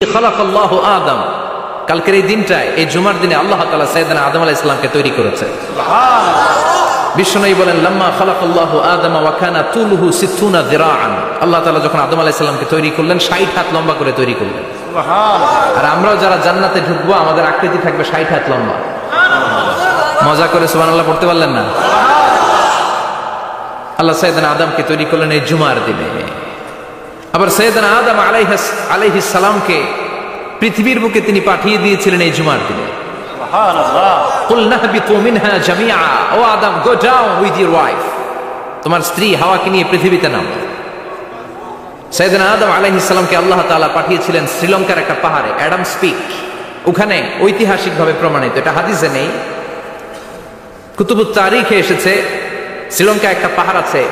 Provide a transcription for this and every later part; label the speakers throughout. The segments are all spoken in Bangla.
Speaker 1: খালাকাল্লাহু আদম, কালকের এই দিনটায়, এই জুমার দিনে আল্লাহ তাআলা সাইয়েদনা আদম আলাইহিস সালামকে তৈরি করেছে। বিশ্বনবী বলেন, লাম্মা খালাকাল্লাহু আদম ওয়া কানা তুলুহু 60 যিরাআন। আল্লাহ তাআলা যখন আদম আলাইহিস সালামকে তৈরি করলেন 60 হাত লম্বা করে তৈরি করলেন। সুবহানাল্লাহ। আর আমরাও যারা জান্নাতে ঢুকবো আমাদের আকৃতি থাকবে 60 হাত লম্বা। মজা করে সুবহানাল্লাহ পড়তে পারলেন না? আল্লাহ সাইয়েদনা আদমকে তৈরি করলেন এই জুমার দিনে। আবার সাইয়েদনা আদম আলাইহিস সালামকে পৃথিবীর বুকে তিনি পাঠিয়ে দিয়েছিলেন এই জুমার দিনে। সুবহানাল্লাহ। কুল নাহবিতু মিনহা জামিআ, O Adam, go down with your wife, তোমার স্ত্রী হাওয়াকে নিয়ে পৃথিবীতে নামো। সাইয়েদনা আদম আলাইহিস সালামকে আল্লাহ তাআলা পাঠিয়েছিলেন শ্রীলঙ্কার একটা পাহাড়ে, অ্যাডামস পিক। ওখানে ঐতিহাসিকভাবে প্রমাণিত, এটা হাদিসে নেই, কুতুবুত তারিখে এসেছে। শ্রীলঙ্কায় একটা পাহাড় আছে,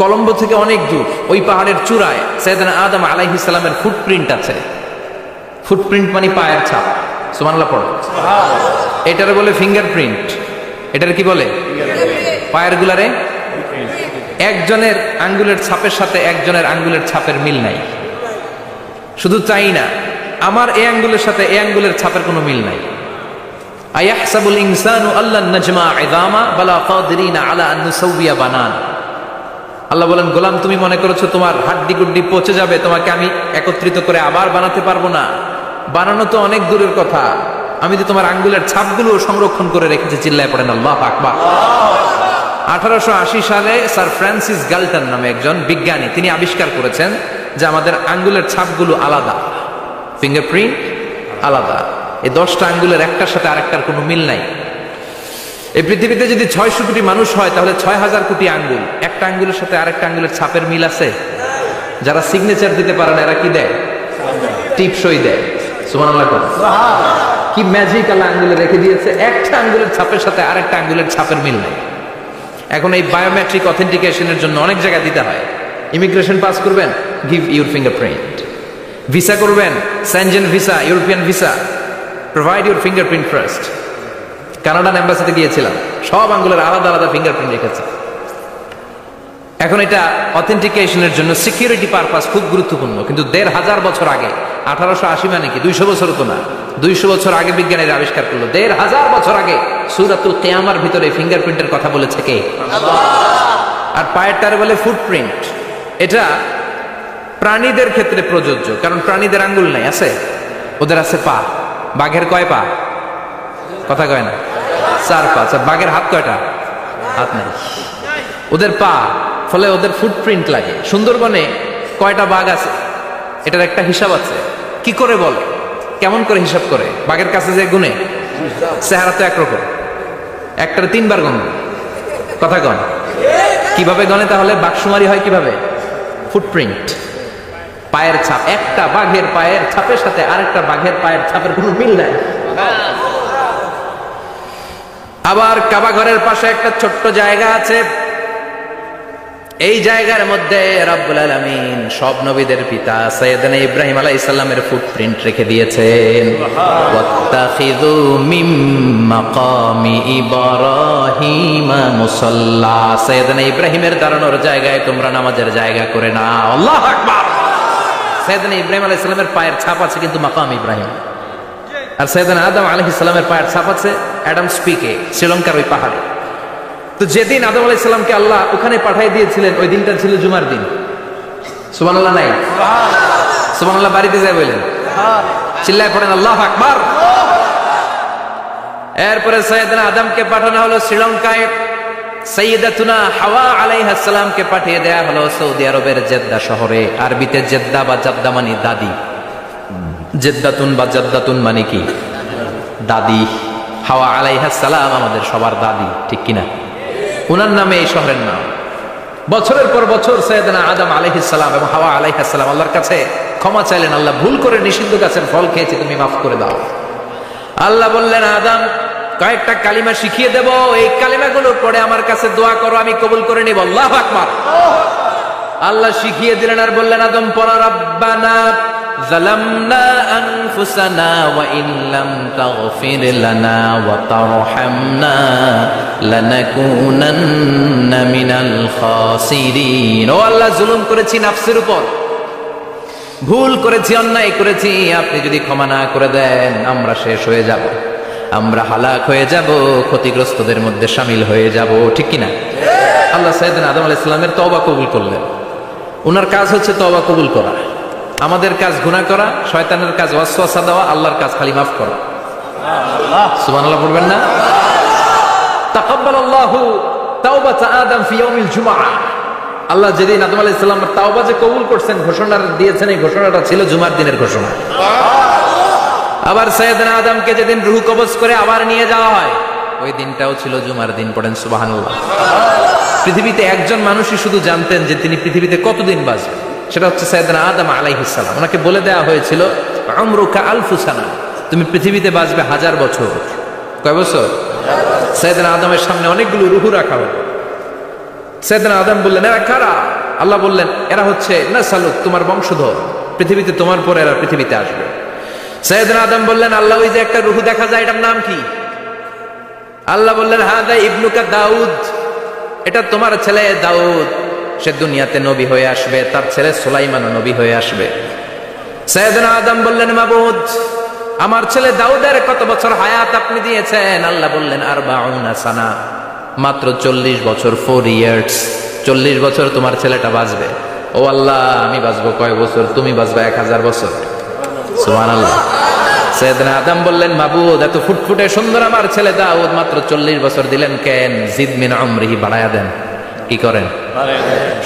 Speaker 1: কলম্বো থেকে অনেক দূর। ওই পাহাড়ের চূড়ায় সাইয়েদনা আদম আলাইহিস সালামের ফুটপ্রিন্ট আছে। ফুটপ্রিন্ট মানে পায়ের ছাপ। সুবহানাল্লাহ পড়ো। সুবহানাল্লাহ। এটারে বলে ফিঙ্গারপ্রিন্ট। এটারে কি বলে? পায়ের গুলারে একজনের আঙ্গুলের ছাপের সাথে একজনের আঙ্গুলের ছাপের মিল নাই। শুধু তাই না, আমার এই আঙ্গুলের সাথে এই আঙ্গুলের ছাপের কোনো মিল নাই। আয়াহসাবুল ইনসানু আল্লান নাজমা ইযামা বালা কাদিরিনা আলা আন নুসাউবিয়া বানান। আল্লাহ বলেন, গোলাম, তুমি মনে করেছো তোমার হাড্ডি গুড্ডি পচে যাবে, তোমাকে আমি একত্রিত করে আবার বানাতে পারবো না? বানানো তো অনেক দূরের কথা, আমি তো তোমার আঙ্গুলের ছাপগুলো সংরক্ষণ করে রেখেছি। চিল্লায় পড়েন আল্লাহু আকবার। 1880 সালে স্যার ফ্রান্সিস গাল্টন নামে একজন বিজ্ঞানী, তিনি আবিষ্কার করেছেন যে আমাদের আঙ্গুলের ছাপগুলো আলাদা, ফিঙ্গারপ্রিন্ট আলাদা। এই 10টা আঙ্গুলের একটার সাথে আরেকটার কোনো মিল নাই। এই পৃথিবীতে যদি 600 কোটি মানুষ হয় তাহলে 6000 কোটি আঙ্গুল, একটা আঙ্গুলের সাথে আরেকটা আঙ্গুলের ছাপের মিল আছে? যারা সিগনেচার দিতে পারে না এরা কি দেয়? টিপসই দেয়। সুবহানাল্লাহ। কি ম্যাজিক আল্লাহ আঙ্গুলে রেখে দিয়েছে, একটা আঙ্গুলের ছাপের সাথে আরেকটা আঙ্গুলের ছাপের মিল নাই। এখন এই বায়োমেট্রিক অথেন্টিকেশনের জন্য অনেক জায়গায় দিতে হয়। ইমিগ্রেশন পাস করবেন, গিভ ইউর ফিঙ্গারপ্রিন্ট। ভিসা করবেন, Schengen visa, European visa, provide your fingerprint first. Canadian এম্বাসিতে গিয়েছিলাম, সব আঙ্গুলের আলাদা আলাদা ফিঙ্গারপ্রিন্ট রেখেছে। এখন এটা অথেন্টিকেশনের জন্য সিকিউরিটি পারপাস খুব গুরুত্বপূর্ণ। কিন্তু 1500 বছর আগে, 1880 মানে কি 200 বছর তো না, 200 বছর আগে বিজ্ঞানীরা আবিষ্কার করলো। 1500 বছর আগে সূরাতুল কিয়ামার ভিতরে ফিঙ্গারপ্রিন্টের কথা বলেছে কে? আল্লাহ। আর পায়েরটারে বলে ফুটপ্রিন্ট। এটা প্রাণীদের ক্ষেত্রে প্রযোজ্য, কারণ প্রাণীদের আঙ্গুল নাই, আছে? ওদের আছে পা। বাঘের কয় পা? কথা কয় না, 4 পা। বাঘের হাত কয়টা? হাত নাই, ওদের পা। ফলে ওদের ফুটপ্রিন্ট লাগে। সুন্দরবনে কয়টা বাঘ আছে এটার একটা হিসাব আছে। কি করে বলে, কেমন করে হিসাব করে? বাঘের কাছে যে গুনে, চেহারা তো একরকম, একটারে 3 বার গণে। কথা কন, কিভাবে গণে তাহলে? বাঘশুমারি হয় কিভাবে? ফুটপ্রিন্ট, পায়ের ছাপ। একটা বাঘের পায়ের ছাপের সাথে আরেকটা বাঘের পায়ের ছাপের কোনো মিল নাই। আবার কাবা ঘরের পাশে একটা ছোট্ট জায়গা আছে। এই জায়গার মধ্যে রব্বুল আলামিন সব নবীদের পিতা সাইয়েদনা ইব্রাহিম আলাইহিস সালামের ফুটপ্রিন্ট রেখে দিয়েছেন। ওয়াত্তাখিযু মিম মাকামি ইব্রাহিম মুসাল্লা, সাইয়েদনা ইব্রাহিমের দাঁড়ানোর জায়গায় তোমরা নামাজের জায়গা করে নাও। আল্লাহু আকবার। সাইয়েদনা ইব্রাহিম আলাইহিস সালামের পায়ের ছাপ আছে কিন্তু মাকাম ইব্রাহিম। আর সাইয়েদনা আদম আলাইহিস সালামের পায়ের ছাপ আছে অ্যাডামস পিকে, শ্রীলঙ্কার ওই পাহাড়ে। তো যেদিন আদম আলাইহিস সালামকে আল্লাহ ওখানে পাঠিয়ে দিয়েছিলেন ওই দিনটা ছিল জুমার দিন। সুবহানাল্লাহ নাই? সুবহানাল্লাহ বাড়িতে যায় বলেন, চিল্লায় পড়েন আল্লাহু আকবার। এরপরে সাইয়েদনা আদমকে পাঠানো হলো শ্রীলঙ্কায়। সাইয়্যিদাতুনা হাওয়া আলাইহাস সালামকে পাঠিয়ে দেয়া হলো সৌদি আরবের জেদ্দা শহরে। আরবিতে জেদ্দা বা জাদ্দা মানে দাদি। জেদ্দাতুন বা জাদ্দাতুন মানে কি? দাদি। হাওয়া আলাইহাস সালাম আমাদের সবার দাদি, ঠিক কিনা? ওনার নামে এই শহরের নাম। বছরের পর বছর সাইয়েদনা আদম আলাইহিস সালাম এবং হাওয়া আলাইহাস সালাম আল্লাহর কাছে ক্ষমা চাইলেন, আল্লাহ, ভুল করে নিষিদ্ধ গাছের ফল খেয়েছি, তুমি মাফ করে দাও। আল্লাহ বললেন, আদম, কয়েকটা কালিমা শিখিয়ে দেব, এই কালিমাগুলো পড়ে আমার কাছে দোয়া করো, আমি কবুল করে নিব। আল্লাহু আকবার। আল্লাহ শিখিয়ে দিলেন আর বললেন, আদম পড়া, রাব্বানা যালামনা আনফুসানা ওয়া ইন লাম তাগফির লানা ওয়া তারহামনা লানাকুনান্না মিনাল খাসিরিন। ও আল্লাহ, জুলুম করেছি নাফসের উপর, ভুল করেছি, অন্যায় করেছি, আপনি যদি ক্ষমা না করে দেন আমরা শেষ হয়ে যাব, আমরা হালাক হয়ে যাব, ক্ষতিগ্রস্তদের মধ্যে শামিল হয়ে যাব, ঠিক কিনা? আল্লাহ সাইয়েদনা আদম আলাইহিস সালামের তওবা কবুল করলেন। ওনার কাজ হচ্ছে তওবা কবুল করা, আমাদের কাজ গুনাহ করা, শয়তানের কাজ ওয়াসওয়াসা দেওয়া, আল্লাহর কাজ খালি মাফ করা। সুবহানাল্লাহ পড়বেন না? তাকাব্বালাল্লাহু তাওবাতা আদম ফি ইয়াউমিল জুমআহ। আল্লাহ যেদিন আদম আলাইহিস সালামের তাওবা যে কবুল করছেন, ঘোষণা দিয়েছেন, এই ঘোষণাটা ছিল জুমার দিনের ঘোষণা। আবার সাইয়েদনা আদমকে যেদিন রূহ কবজ করে আবার নিয়ে যাওয়া হয়, ওই দিনটাও ছিল জুমার দিন। পড়েন সুবহানাল্লাহ। পৃথিবীতে একজন মানুষই শুধু জানতেন যে তিনি পৃথিবীতে কতদিন বাঁচবেন, সেটা হচ্ছে সাইয়েদনা আদম আলাইহিস সালাম। ওনাকে বলে দেওয়া হয়েছিল উমরুকা আলফু সানা, তুমি পৃথিবীতে বাঁচবে 1000 বছর। কয় বছর? সাইয়েদনা আদমের সামনে অনেকগুলো রূহ রাখা হলো। সাইয়েদনা আদম বললেন, এরা কারা? আল্লাহ বললেন, এরা হচ্ছে নাসালুক, তোমার বংশধর, পৃথিবীতে তোমার পরে এরা পৃথিবীতে আসবে। সাইয়েদনা আদম বললেন, আল্লাহ ওই যে একটা রূহ দেখা যায়, এটার নাম কি? আল্লাহ বললেন, হাদা ইবনুকা দাউদ, এটা তোমার ছেলে দাউদ, সে দুনিয়াতে নবী হয়ে আসবে, তার ছেলে সুলাইমানও নবী হয়ে আসবে। সাইয়েদনা আদম বললেন, মাবুদ, আমার ছেলে দাউদের কত বছর হায়াত আপনি দিয়েছেন? আল্লাহ বললেন, 40 সানা, মাত্র 40 বছর, 4 ইয়ার্স, 40 বছর তোমার ছেলেটা বাঁচবে। ও আল্লাহ, আমি বাঁচবো কয় বছর? তুমি বাঁচবা 1000 বছর। সুবহানাল্লাহ। সাইয়েদনা আদম বললেন, মাবুদ, এত ফুটফুটে সুন্দর আমার ছেলে দাউদ, মাত্র 40 বছর দিলেন কেন? জিদ মিন উমরিহি, বাড়ায়া দেন। কি করেন?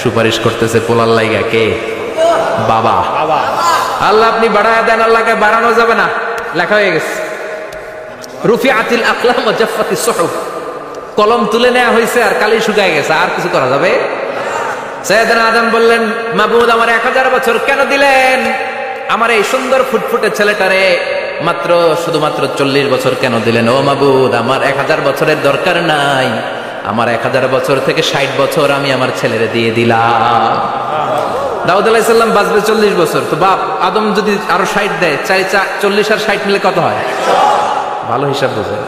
Speaker 1: সুপারিশ করতেছে পোলার লাইগা। কে? বাবা। আল্লাহ আপনি বাড়ায়া দেন। আল্লাহকে বাড়ানো যাবে না, লেখা হয়ে গেছে। রুফিআতিল আকলাম ওয়া জাফফাতিস সুহুফ, কলম তুলে নেওয়া হয়েছে আর কালি শুকায় গেছে, আর কিছু করা যাবে? সাইয়েদনা আদম বললেন, মাবুদ, আমার 1000 বছর কেন দিলেন? আমার এই সুন্দর ফুটফুটে ছেলেটারে মাত্র শুধুমাত্র 40 বছর কেন দিলেন? ও মাবুদ, আমার 1000 বছরের দরকার নাই, আমার 1000 বছর থেকে 60 বছর আমি আমার ছেলেরে দিয়ে দিলাম। দাউদ আলাইহিস সালাম বাঁচবে 40 বছর, তো বাপ আদম যদি আরো 60 দেয়, 40 আর 60 মিলে কত হয়? ভালো হিসাব বোঝেন,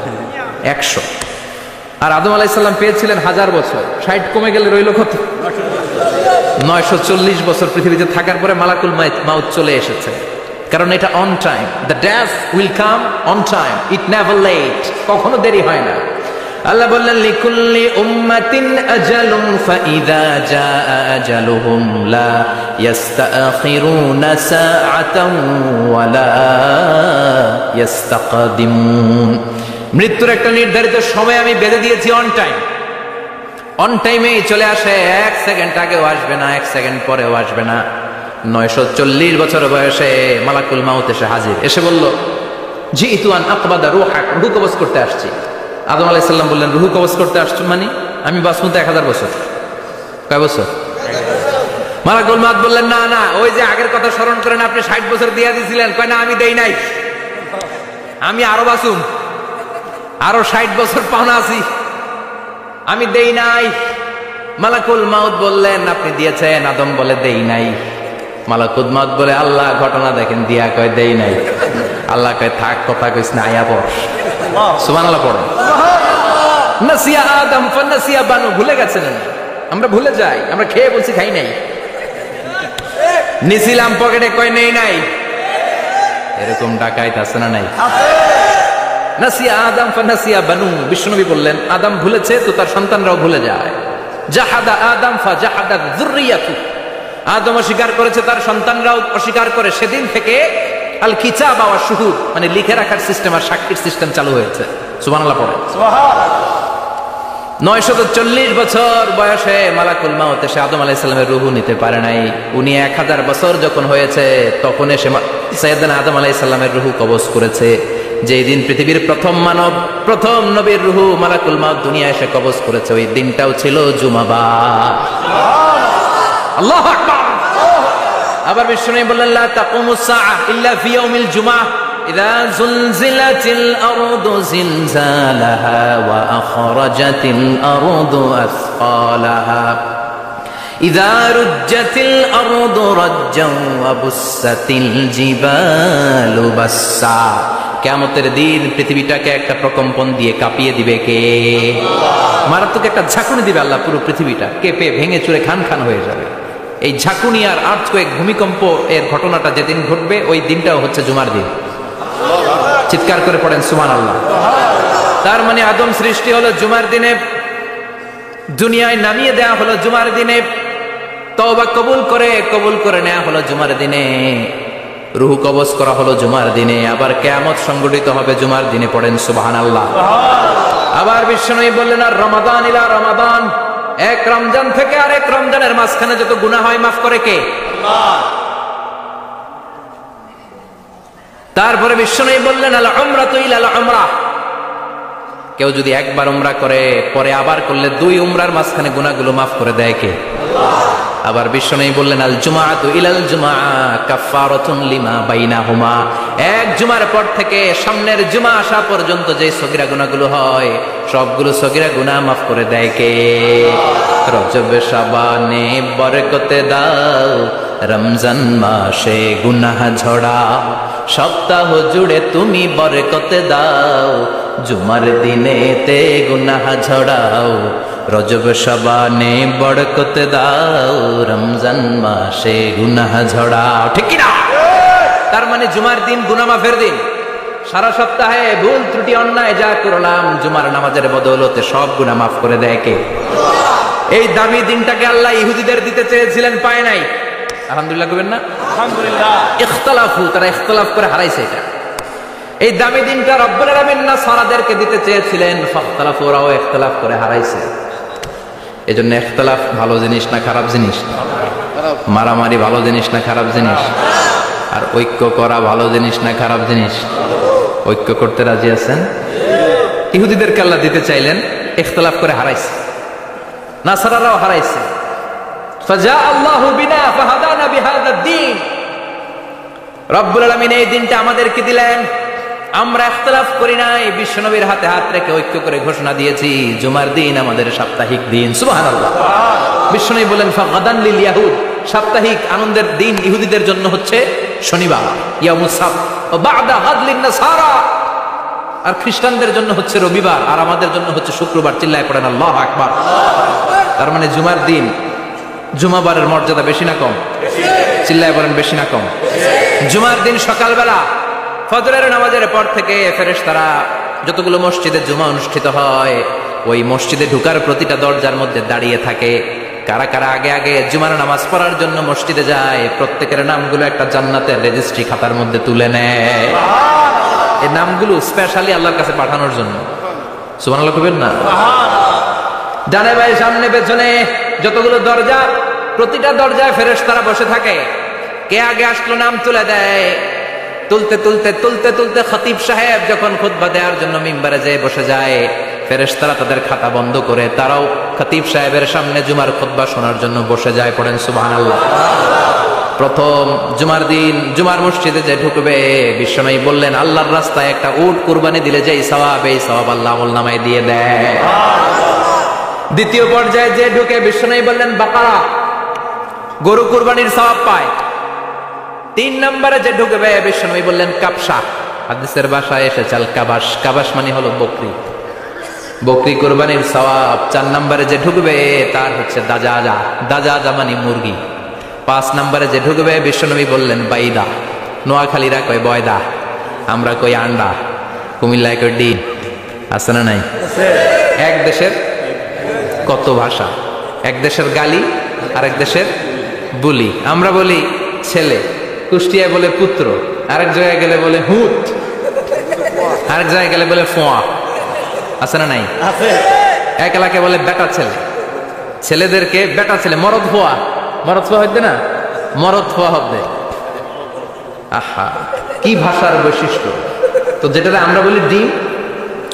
Speaker 1: 100। আর আদম আলাইহিস সালাম পেয়েছিলেন 1000 বছর, 60 কমে গেলে রইল কত? 940 বছর পৃথিবীতে থাকার পরে মালাকুল মাউত চলে এসেছে। কারণ এটা on time, the death will come on time, it never late, কখনো দেরি হয় না। আল্লাহ বললেন, লিকুল্লি উম্মাতিন আজালুন ফাইযা জাআ আজালুহুম লা ইস্তাখিরুনা সাআতান ওয়া লা ইস্তাকদিমুন। মৃত্যুর একটা নির্ধারিত সময় আমি বেঁধে দিয়েছি, অন টাইম, অন টাইমেই চলে আসে, 1 সেকেন্ড আগেও আসবে না, 1 সেকেন্ড পরেও আসবে না। 940 বছর বয়সে মালাকুল মাউত এসে হাজির, এসে বলল, জিইতু আন আকবাদা রূহাক, রূহ কবজ করতে আসছি। আদম আলাইহিস সালাম বললেন, রূহ কবজ করতে আসছো মানে? আমি বাঁচবো তো 1000 বছর। কয় বছর? মালাকুল মাউত বললেন, না না, ওই যে আগের কথা স্মরণ করেন, আপনি 60 বছর দিয়ে দিয়েছিলেন। কয় না, আমি দেই নাই, আমি আরো বাঁচুম, আরো 60 বছর পাওনা আছি, আমি দেই নাই। মালাকুল মাউত বললেন, আপনি দিয়েছেন। আদম বলে, দেই নাই। মালাকুল মাউত বলে, আল্লাহ ঘটনা দেখেন, দিয়া কয় দেই নাই। আল্লাহ কয়, থাক, কথা কইস না, আয়া পড়। সুবহানাল্লাহ পড়ো। নাসিয়া আদম ফানাসিয়া বানু, ভুলে গেছেন। আমরা ভুলে যাই, আমরা খেয়ে বলছি খাই নাই, নিছিলাম পকেটে, কয় নেই নাই। এরকম ডাকাইত আছে না নাই? নাসিয়া আদম ফানাসিয়া বানু, বিশ্বনবী বললেন, আদম ভুলেছে তো তার সন্তানরাও ভুলে যায়। জাহাদা আদম ফাজাহাদাত যুররিয়াতু, আদম অস্বীকার করেছে, তার সন্তানরাও অস্বীকার করে। সেদিন থেকে আল কিতাব ওয়া শুহুদ, মানে লিখে রাখার সিস্টেম আর সাক্ষীর সিস্টেম চালু হয়েছে। সুবহানাল্লাহ পড়ে। সুবহানাল্লাহ। 940 বছর বয়সে মালাকুল মাউত এসে আদম আলাইহিস সালামের রূহ নিতে পারে নাই। উনি 1000 বছর যখন হয়েছে, তখন এসে সাইয়েদনা আদম আলাইহিস সালামের রূহ কবজ করেছে। যেই দিন পৃথিবীর প্রথম মানব, প্রথম নবীর রূহ মালাকুল মাউত দুনিয়া এসে কবজ করেছে, ওই দিনটাও ছিল জুমাবার। আল্লাহু আকবার। আবার বিশ্বনবী বললেন, লা তাকুমুস সাআ ইল্লা ফি ইয়াউমিল জুমআহ ইযা যুলজিলাতিল আরদু জিলজালাহা ওয়া আখরাজাতিল আরদু আসফালাহা ইযা রুজ্জাতিল আরদু রাজ্জান ওয়া বুসাতিল জিবালু বাসসা। কিয়ামতের দিন পৃথিবীটাকে একটা প্রকম্পন দিয়ে কাঁপিয়ে দিবে কে? মারাত্মক একটা ঝাঁকুনি দিবে আল্লাহ, পুরো পৃথিবীটা কেঁপে ভেঙে চুরে খান খান হয়ে যাবে। এই ঝাঁকুনিয়ার আর্থকোয়েক ভূমিকম্প এর ঘটনাটা যেদিন ঘটবে ওই দিনটাও হচ্ছে জুমার দিন। চিৎকার করে পড়েন সুবহানাল্লাহ। তার মানে আদম সৃষ্টি হলো জুমার দিনে, দুনিয়ায় নামিয়ে দেয়া হলো জুমার দিনে, তওবা কবুল করে নেওয়া হলো জুমার দিনে, রূহ কবজ করা হলো জুমার দিনে, আবার কিয়ামত সংঘটিত হবে জুমার দিনে। পড়েন সুবহানাল্লাহ। আবার বিশ্বনবী বললেন, আর রমাদান ইলা রমাদান, এক রমজান থেকে আরেক রমজানের মাঝখানে যত গুনাহ হয় মাফ করে কে? আল্লাহ। তারপরে বিশ্বনবী বললেন, আল উমরাতু ইলাল উমরাহ, কেউ যদি একবার উমরা করে পরে আবার করলে 2 উমরার মাঝখানে গুনাহগুলো মাফ করে দেয় কে? আল্লাহ। আবার বিশ্বনবী বললেন, আল জুমআতু ইলাল জুমআ কাফফারাতুন লিমা বাইনাহুমা, এক জুমার পর থেকে সামনের জুমা আসা পর্যন্ত যে সগীরা গুনাহগুলো হয় সবগুলো সগীরা গুনাহ মাফ করে দেয় কে? রজব শাবানে বরকতে দাও, রমজান মাসে গুনাহ ঝড়াও, সপ্তাহ জুড়ে তুমি বরকতে দাও, জুমার দিনেতে গুনাহ ঝড়াও, রজব শাবানে বরকতে দাও, রমজান মাসে গুনাহ ঝড়াও। ঠিক কি না? তার মানে জুমার দিন গুনাহ মাফের দিন। সারা সপ্তাহে ভুল ত্রুটি অন্যায় যা করলাম জুমার নামাজের বদৌলতে সব গুনাহ মাফ করে দেয় কে? এই দামি দিনটাকে আল্লাহ ইহুদিদের দিতে চেয়েছিলেন, পায় নাই। আলহামদুলিল্লাহ কইবেন না? আলহামদুলিল্লাহ। ইখতিলাফু, তারা ইখতিলাফ করে হারাইছে এটা। এই দামি দিনটা রব্বুল আলামিন নাসারাদেরকে দিতে চেয়েছিলেন, ফাখতালাফু, ওরাও ইখতিলাফ করে হারাইছে। এজন্য ইখতিলাফ ভালো জিনিস না খারাপ জিনিস? মারামারি ভালো জিনিস না খারাপ জিনিস? আর ঐক্য করা ভালো জিনিস না খারাপ জিনিস? ঐক্য করতে রাজি আছেন? ইহুদিদেরকে আল্লাহ দিতে চাইলেন, ইখতিলাফ করে হারাইছে। নাসারারাও হারাইছে। ফাজা আল্লাহু বিনা ফাহাদানা বিহাদা দ্বীন, রব্বুল আলামিন এই দিনটা আমাদেরকে দিলেন, আমরা ইখতিলাফ করি নাই, বিশ্বনবীর হাতে হাত রেখে ঐক্য করে ঘোষণা দিয়েছি জুমার দিন আমাদের সাপ্তাহিক দিন। সুবহানাল্লাহ। বিশ্বনবী বলেন, ফাগাদান লিল ইয়াহুদ, সাপ্তাহিক আনন্দের দিন ইহুদিদের জন্য হচ্ছে শনিবার, ইয়াউমুস সাbt, ও বা'দা গাদ লিন নাসারা, আর খ্রিস্টানদের জন্য হচ্ছে রবিবার, আর আমাদের জন্য হচ্ছে শুক্রবার। চিল্লায় পড়েন আল্লাহু আকবার। তার মানে জুমার দিন, জুমাবারের মর্যাদা বেশি না কম? চিল্লায় বলেন বেশি না কম? জুমার দিন সকালবেলা ফজরের নামাজের পর থেকে ফেরেশতারা যতগুলো মসজিদে জুমা অনুষ্ঠিত হয় ওই মসজিদে ঢোকার প্রতিটা দরজার মধ্যে দাঁড়িয়ে থাকে। কারা কারা আগে আগে জুমার নামাজ পড়ার জন্য মসজিদে যায়, প্রত্যেকের নামগুলো একটা জান্নাতের রেজিস্ট্রি খাতার মধ্যে তুলে নেয়। এই নামগুলো স্পেশালি আল্লাহর কাছে পাঠানোর জন্য। সুবহানাল্লাহ কইবেন না? ডানে বাঁয়ে সামনে পেছনে যতগুলো দরজা, প্রতিটা দরজায় ফেরেশতারা বসে থাকে। কে আগে আসলো নাম তুলে দেয়। তুলতে তুলতে তুলতে তুলতে খতিব সাহেব যখন খুতবা দেওয়ার জন্য মিম্বারে যেয়ে বসে যায়, ফেরেশতারা তাদের খাতা বন্ধ করে তারাও খতিব সাহেবের সামনে জুমার খুতবা শোনার জন্য বসে যায়। পড়েন সুবহানাল্লাহ। প্রথম জুমার দিন জুমার মসজিদে যে ঢুকবে, বিশ্বনবী বললেন, আল্লাহর রাস্তায় একটা উট কুরবানি দিলে যেই সওয়াব, এই সওয়াব আল্লাহ আমলনামায় দিয়ে দেয়। দ্বিতীয় পর্যায়ে যে ঢুকে, বিশ্বনবী বললেন, বাকারা, গরু কুরবানির সওয়াব পায়। 3 নম্বরে যে ঢুকবে, বিশ্বনবী বললেন, কাবসা, হাদিসের ভাষায় এসেছে আল কাবাস, কাবাস মানে হলো বকরি, বকরি কুরবানির সওয়াব। 4 নম্বরে যে ঢুকবে তার হচ্ছে দাজাজা, দাজাজা মানে মুরগি। 5 নম্বরে যে ঢুকবে, বিশ্বনবী বললেন, বাইদা, নোয়াখালীরা কয় বয়দা, আমরা কই আন্ডা, কুমিল্লায় কই ডিম। আছে না নাই? এক দেশের কত ভাষা, এক দেশের গালি আর এক দেশের বুলি। আমরা বলি ছেলে, কুষ্টিয়ায় বলে পুত্র, আরেক জায়গায় গেলে বলে হুত, আরেক জায়গায় গেলে বলে ফোয়া। আছে না নাই? এক এলাকায় বলে বেটা ছেলে, ছেলেদেরকে বেটা ছেলে, মরদ ফোয়া, মরদ ফোয়া হইতে না, মরদ ফোয়া হবে। আহা, কি ভাষার বৈশিষ্ট্য! তো যেটা আমরা বলি ডিম,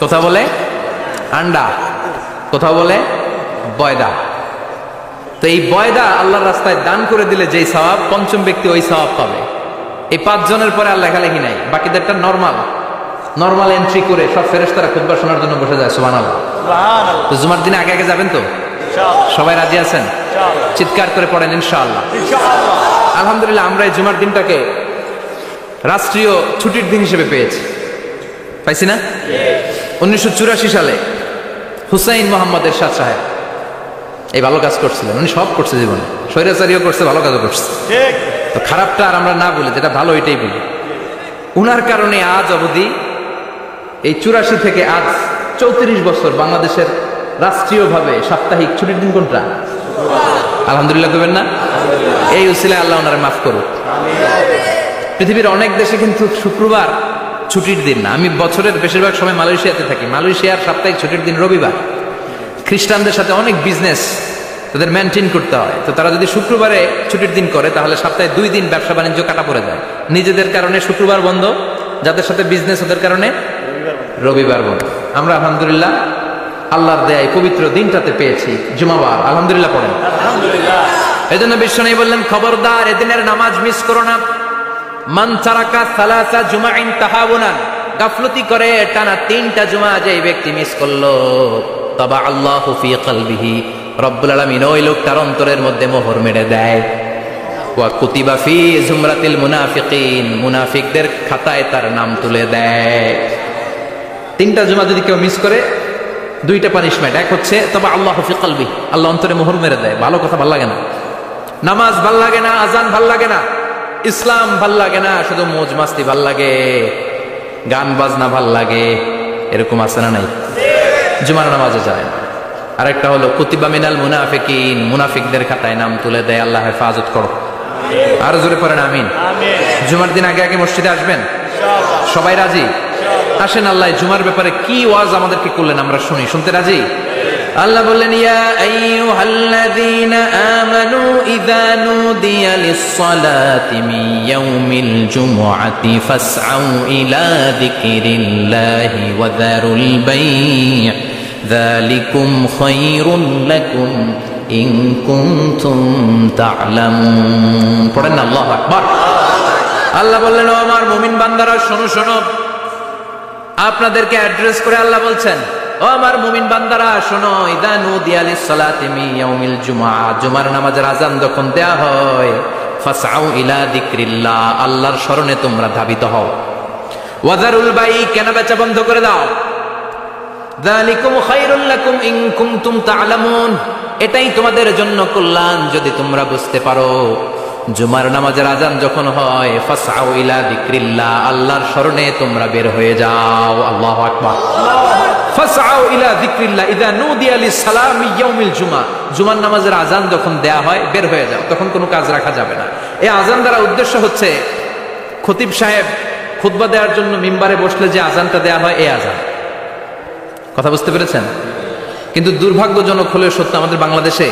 Speaker 1: কোথাও বলে আন্ডা, কোথাও বলে বয়দা। তো এই বয়দা আল্লাহর রাস্তায় দান করে দিলে যেই সওয়াব, পঞ্চম ব্যক্তি ওই সওয়াব পাবে। এই 5 জনের পরে আর লেখালেখি নাই, বাকিদেরটা নরমাল এন্ট্রি করে সব ফেরেশতারা খুতবা শোনার জন্য বসে যায়। সুবহানাল্লাহ। তো জুমার দিনে আগে আগে যাবেন তো? সবাই রাজি আছেন? চিৎকার করে পড়েন ইনশাআল্লাহ। আলহামদুলিল্লাহ, আমরা এই জুমার দিনটাকে রাষ্ট্রীয় ছুটির দিন হিসেবে পেয়েছি, পাইছি না? 1984 সালে হুসাইন মোহাম্মদ এরশাদ সাহেব এই ভালো কাজ করছিলেন, উনি সব করছে জীবনে, স্বৈরাচারীও করছে, ভালো কাজও করছে। তো খারাপটা আর আমরা না বলি, যেটা ভালো এটাই বলি। উনার কারণে আজ অবধি এই 84 থেকে আজ 34 বছর বাংলাদেশের রাষ্ট্রীয়ভাবে সাপ্তাহিক ছুটির দিন কোনটা? আলহামদুলিল্লাহ করবেন না? এই উসিলায় আল্লাহ ওনারে মাফ করুক। পৃথিবীর অনেক দেশে কিন্তু শুক্রবার ছুটির দিন না। আমি বছরের বেশিরভাগ সময় মালয়েশিয়াতে থাকি। মালয়েশিয়ার সাপ্তাহিক ছুটির দিন রবিবার। খ্রিস্টানদের সাথে অনেক বিজনেস তাদের মেনটেন করতে হয়, তো তারা যদি শুক্রবারে ছুটির দিন করে তাহলে সপ্তাহে 2 দিন ব্যবসা বাণিজ্য কাটা পড়ে যায়। নিজেদের কারণে শুক্রবার বন্ধ, যাদের সাথে বিজনেস ওদের কারণে রবিবার বন্ধ। আমরা আলহামদুলিল্লাহ আল্লাহর দেয় পবিত্র দিনটাতে পেয়েছি জুমাবার, আলহামদুলিল্লাহ পড়েন আলহামদুলিল্লাহ। এই জন্য বিশ্বনবী বললেন, খবরদার এদিনের নামাজ মিস করো না। মান তারাকা সালাসা জুমাইন তাহাউনান, গাফলতি করে টানা 3টা জুমা যে ব্যক্তি মিস করলো, তাবা আল্লাহু ফি কলবিহি, রব্বুল আলামিন ওই লোকটার অন্তরের মধ্যে মোহর মেরে দেয়। ওয়া কুতিবা ফি জুমরাতিল মুনাফিকিন, মুনাফিকদের খাতায় তার নাম তুলে দেয়। 3টা জুমা যদি কেউ মিস করে, 2টা পানিশমেন্ট। এক হচ্ছে তবে আল্লাহু ফি কলবি, আল্লাহ অন্তরে মোহর মেরে দেয়। ভালো কথা ভাল লাগে না, নামাজ ভাল লাগে না, আজান ভাল লাগে না, ইসলাম ভাল লাগে না, শুধু মৌজ মাস্তি ভাল লাগে, গান বাজনা ভাল লাগে, এরকম আছে না নাই? জুমার নামাজে যায় না। আরেকটা হলো কুতিবা মিনাল মুনাফিকিন, মুনাফিকদের খাতায় নাম তুলে দেয়। আল্লাহ হেফাজত করো। আরো জোরে পড়েন আমিন। জুমার দিন আগে আগে মসজিদে আসবেন সবাই? রাজি? আসেন, আল্লাহ জুমার ব্যাপারে কি ওয়াজ আমাদেরকে করলেন আমরা শুনি। শুনতে রাজি? আল্লাহ বললেন, ইয়া আইয়ুহাল্লাযীনা আমানু ইযা নুদিয়া লিস-সালাতি মিন ইয়াউমিল জুমআতি ফাসআউ ইলা যিকরিল্লাহি ওয়া যারুল বাই', যালিকুম খায়রুল লাকুম ইন কুনতুম তা'লামুন। পড়েন না আল্লাহু আকবার। আল্লাহ বললেন, ও আমার মুমিন বান্দারা শোনো শোনো। আপনাদেরকে অ্যাড্রেস করে আল্লাহ বলছেন, ও আমার মুমিন বান্দারা শোনো, ইযা নুদিয়া লিস-সালাতি মিন ইয়াউমিল জুমআ, জুমার নামাজের আযান যখন দেয়া হয়, ফাসআউ ইলা যিকরিল্লাহ, আল্লাহর স্মরণে তোমরা ধাবিত হও। ওয়া যারুল বাই', কেনাবেচা বন্ধ করে দাও। যালিকুম খায়রুল লাকুম ইন কুনতুম তা'লামুন, এটাই তোমাদের জন্য কল্যাণ যদি তোমরা বুঝতে পারো। জুমার নামাজের আযান যখন হয়, ফাসআউ ইলা যিকরিল্লাহ, আল্লাহর স্মরণে তোমরা বের হয়ে যাও। আল্লাহু আকবার। ফাসআউ ইলা যিকরিল্লাহ ইযা নুদিয়া লিস-সালামি ইয়াউমিল জুমআ, জুমার নামাজের আযান যখন দেয়া হয় বের হয়ে যাও, তখন কোনো কাজ রাখা যাবে না। এই আযান দ্বারা উদ্দেশ্য হচ্ছে খতিব সাহেব খুতবা দেওয়ার জন্য মিম্বারে বসলে যে আযানটা দেয়া হয়, এই আযান। কথা বুঝতে পেরেছেন? কিন্তু দুর্ভাগ্যজনক হলেও সত্য, আমাদের বাংলাদেশে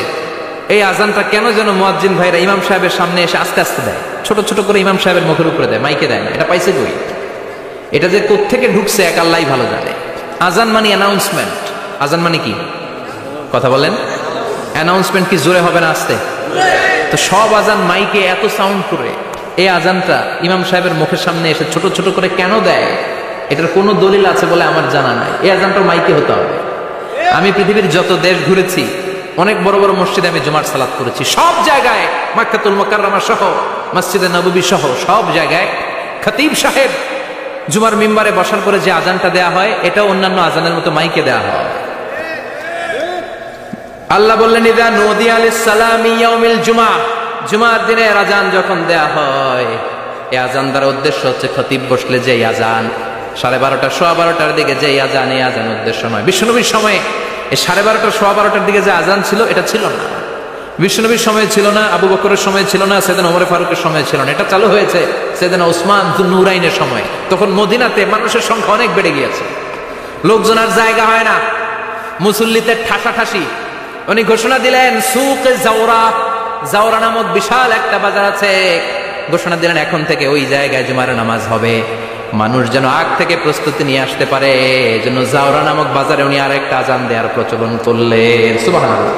Speaker 1: এই আজানটা কেন যেন মুয়াজ্জিন ভাইরা ইমাম সাহেবের সামনে এসে আস্তে আস্তে দেয়, ছোট ছোট করে ইমাম সাহেবের মুখের উপরে দেয়, মাইকে দেয় না। এটা পাইছে কই? এটা যে কোত্থেকে ঢুকছে এক আল্লাহই ভালো জানে। আজান মানে অ্যানাউন্সমেন্ট। আজান মানে কি? কথা বলেন। অ্যানাউন্সমেন্ট কি জোরে হবে না আস্তে? তো সব আজান মাইকে এত সাউন্ড করে, এই আজানটা ইমাম সাহেবের মুখের সামনে এসে ছোট ছোট করে কেন দেয়? এটার কোনো দলিল আছে বলে আমার জানা নাই। এই আজানটা মাইকে হতে হবে। আমি পৃথিবীর যত দেশ ঘুরেছি, অনেক বড় বড় মসজিদে আমি জুমার সালাত করেছি। সব জায়গায় মক্কাতুল মুকাররমা সহ, মসজিদে নববী সহ সব জায়গায় খতিব সাহেব জুমার মিম্বারে বসার পরে যে আজানটা দেয়া হয়, এটা অন্যান্য আজানের মতো মাইকে দেয়া হয়। আল্লাহ বললেন, ইযা নুদিয়া লিস-সালামি ইয়াউমিল জুমআ, জুমার দিনের আজান যখন দেয়া হয়, এই আজান দ্বারা উদ্দেশ্য হচ্ছে খতিব বসলে যে আজান 12:30 12:15 দিকে যে আজান, এই আজান উদ্দেশ্য নয়। বিশ্বনবীর সময়ে এই 12:30 12:15 দিকে যে আজান ছিল, এটা ছিল না। বিশ্বনবীর সময় ছিল না, আবু বকরের সময় ছিল না, সাইয়েদনা ওমর ফারুকের সময় ছিল না। এটা চালু হয়েছে সাইয়েদনা উসমান যুন নুরাইনের সময়। তখন মদিনাতে মানুষের সংখ্যা অনেক বেড়ে গিয়েছে, লোকজন আর জায়গা হয় না, মুসল্লিতে ঠাসাঠাসি। উনি ঘোষণা দিলেন, সুকে জাওরা, জাওরা নামক বিশাল একটা বাজার আছে, ঘোষণা দিলেন এখন থেকে ওই জায়গায় জুমার নামাজ হবে। মানুষ যেন আগ থেকে প্রস্তুতি নিয়ে আসতে পারে, এজন্য জাওরা নামক বাজারে উনি আরেকটা আজান দেওয়ার প্রচলন করলেন। সুবহানাল্লাহ।